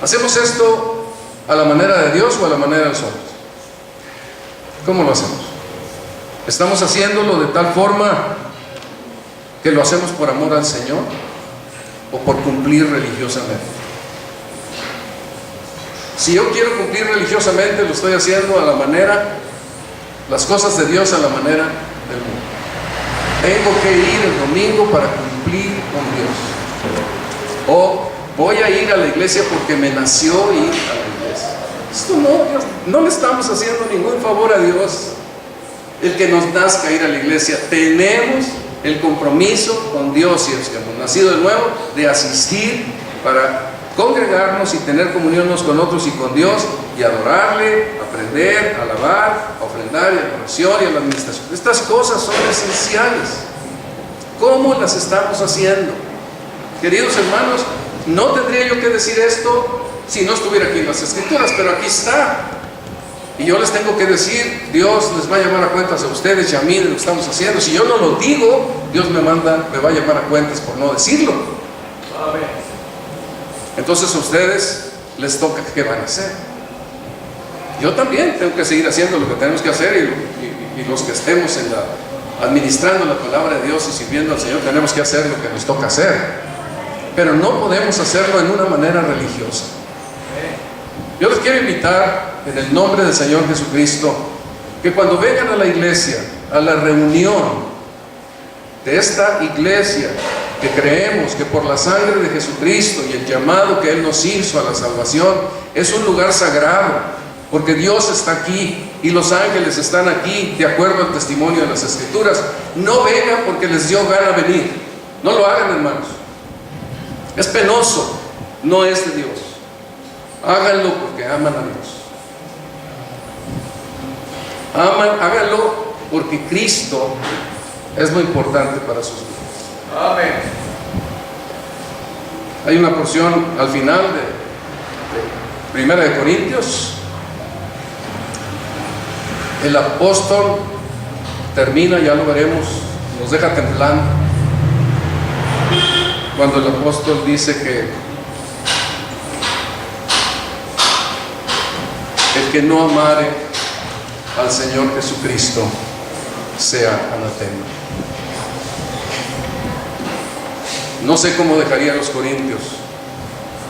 ¿Hacemos esto a la manera de Dios o a la manera de los hombres? ¿Cómo lo hacemos? ¿Estamos haciéndolo de tal forma que lo hacemos por amor al Señor o por cumplir religiosamente? Si yo quiero cumplir religiosamente, lo estoy haciendo a la manera, las cosas de Dios a la manera del mundo. Tengo que ir el domingo para cumplir con Dios. O voy a ir a la iglesia porque me nació ir a la iglesia. Esto no, Dios, no le estamos haciendo ningún favor a Dios el que nos nazca ir a la iglesia. Tenemos el compromiso con Dios, si es que hemos nacido de nuevo, de asistir para congregarnos y tener comunión unos con otros y con Dios, y adorarle, aprender, alabar, ofrendar, y a la oración y a la administración. Estas cosas son esenciales. ¿Cómo las estamos haciendo? Queridos hermanos, no tendría yo que decir esto si no estuviera aquí en las Escrituras, pero aquí está. Y yo les tengo que decir, Dios les va a llamar a cuentas a ustedes y a mí de lo que estamos haciendo. Si yo no lo digo, Dios me va a llamar a cuentas por no decirlo. Amén. Entonces a ustedes les toca, ¿qué van a hacer? Yo también tengo que seguir haciendo lo que tenemos que hacer, y los que estemos administrando la palabra de Dios y sirviendo al Señor, tenemos que hacer lo que nos toca hacer. Pero no podemos hacerlo en una manera religiosa. Yo les quiero invitar en el nombre del Señor Jesucristo que cuando vengan a la iglesia, a la reunión de esta iglesia, que creemos que por la sangre de Jesucristo y el llamado que Él nos hizo a la salvación, es un lugar sagrado, porque Dios está aquí y los ángeles están aquí, de acuerdo al testimonio de las Escrituras. No vengan porque les dio gana venir. No lo hagan, hermanos. Es penoso, no es de Dios. Háganlo porque aman a Dios. Háganlo porque Cristo es muy importante para sus vidas. Amén. Hay una porción al final de Primera de Corintios. El apóstol termina, ya lo veremos, nos deja temblando cuando el apóstol dice que el que no amare al Señor Jesucristo sea anatema. No sé cómo dejaría a los corintios,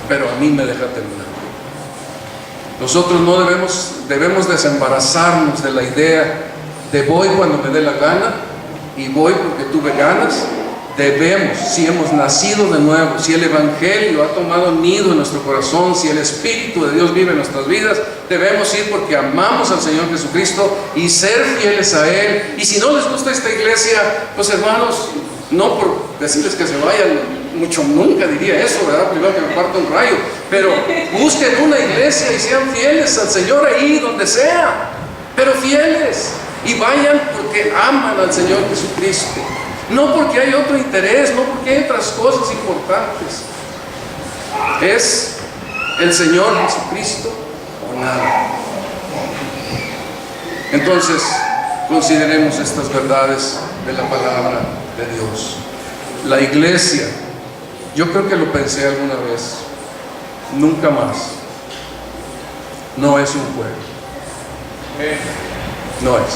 pero a mí me deja temblar. Nosotros no debemos desembarazarnos de la idea de voy cuando me dé la gana y voy porque tuve ganas. Debemos, si hemos nacido de nuevo, si el Evangelio ha tomado nido en nuestro corazón, si el Espíritu de Dios vive en nuestras vidas, debemos ir porque amamos al Señor Jesucristo y ser fieles a Él. Y si no les gusta esta iglesia, pues hermanos, no por decirles que se vayan, mucho nunca diría eso, ¿verdad? Primero que me parta un rayo, pero busquen una iglesia y sean fieles al Señor ahí donde sea, pero fieles, y vayan porque aman al Señor Jesucristo, no porque hay otro interés, no porque hay otras cosas importantes. Es el Señor Jesucristo o nada. Entonces consideremos estas verdades de la palabra de Dios. La iglesia, yo creo que lo pensé alguna vez, nunca más, no es un juego. No es.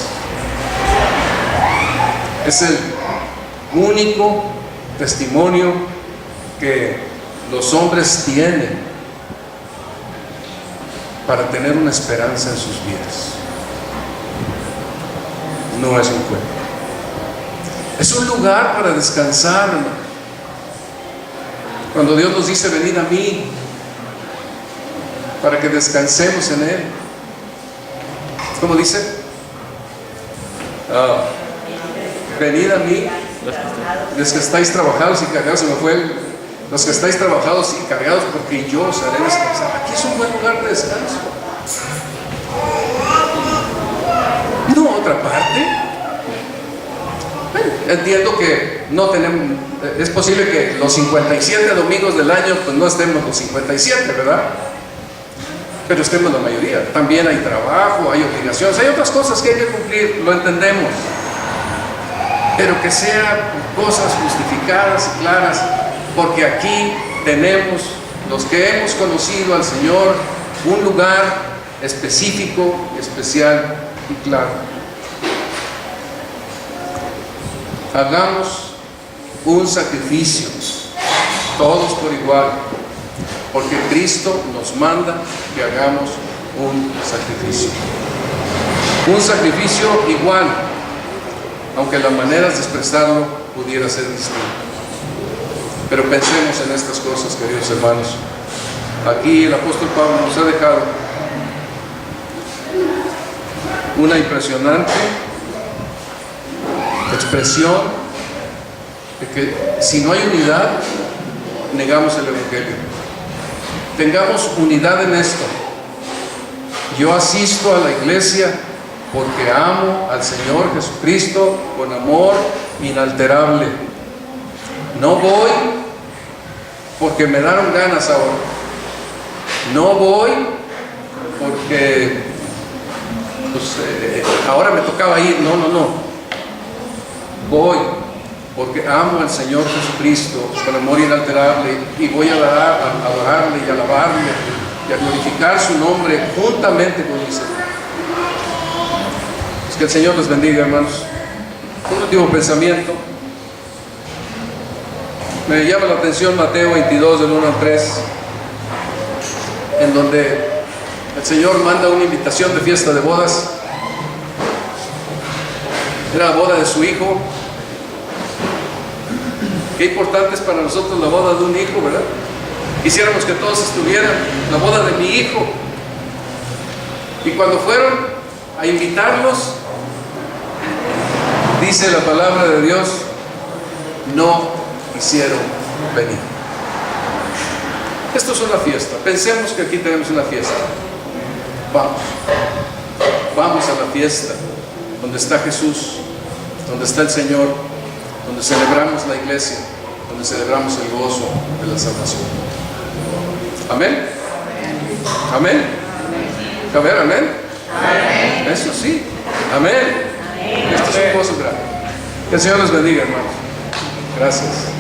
Es el único testimonio que los hombres tienen para tener una esperanza en sus vidas. No es un juego. Es un lugar para descansar, hermano. Cuando Dios nos dice venid a mí, para que descansemos en Él. ¿Cómo dice? Venid a mí, los que estáis trabajados y cargados. Se me fue los que estáis trabajados y cargados, porque yo os haré descansar. Aquí es un buen lugar de descanso. No otra parte. Entiendo que no tenemos, es posible que los 57 domingos del año pues no estemos los 57, ¿verdad? Pero estemos la mayoría. También hay trabajo, hay obligaciones, hay otras cosas que hay que cumplir, lo entendemos. Pero que sea cosas justificadas y claras, porque aquí tenemos, los que hemos conocido al Señor, un lugar específico, especial y claro. Hagamos un sacrificio, todos por igual, porque Cristo nos manda que hagamos un sacrificio. Un sacrificio igual, aunque las maneras de expresarlo pudiera ser distintas. Pero pensemos en estas cosas, queridos hermanos. Aquí el apóstol Pablo nos ha dejado una impresionante expresión de que si no hay unidad, negamos el Evangelio. Tengamos unidad en esto. Yo asisto a la iglesia porque amo al Señor Jesucristo con amor inalterable. No voy porque me daron ganas ahora. No voy porque ahora me tocaba ir. No. Voy porque amo al Señor Jesucristo con amor inalterable y voy a adorarle y alabarle y a glorificar su nombre juntamente con mis hermanos. Que el Señor les bendiga, hermanos. Un último pensamiento. Me llama la atención Mateo 22, del 1 al 3, en donde el Señor manda una invitación de fiesta de bodas. Era la boda de su hijo. Qué importante es para nosotros la boda de un hijo, ¿verdad? Quisiéramos que todos estuvieran, la boda de mi hijo. Y cuando fueron a invitarlos, dice la palabra de Dios, no quisieron venir. Esto es una fiesta. Pensemos que aquí tenemos una fiesta. Vamos a la fiesta donde está Jesús, donde está el Señor, donde celebramos la iglesia, donde celebramos el gozo de la salvación. Amén. Amén. A ver, amén. Eso sí. Amén. Esto es un gozo grande. Que el Señor los bendiga, hermanos. Gracias.